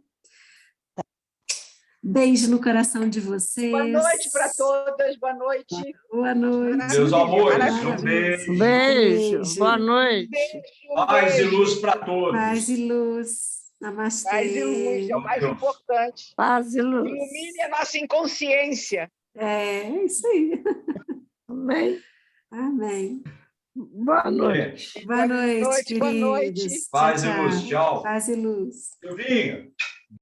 Beijo no coração de vocês. Boa noite para todas, boa noite. Boa noite. Meus amores, um beijo. Beijo, boa noite. Paz e luz para todos. Paz e luz. Namastê. Paz e luz, é o mais importante. Paz e luz. Ilumine a nossa inconsciência. É isso aí. Amém. Amém. Boa noite. Boa noite, queridos. Boa noite. Paz e luz, tchau. Paz e luz. Silvinho.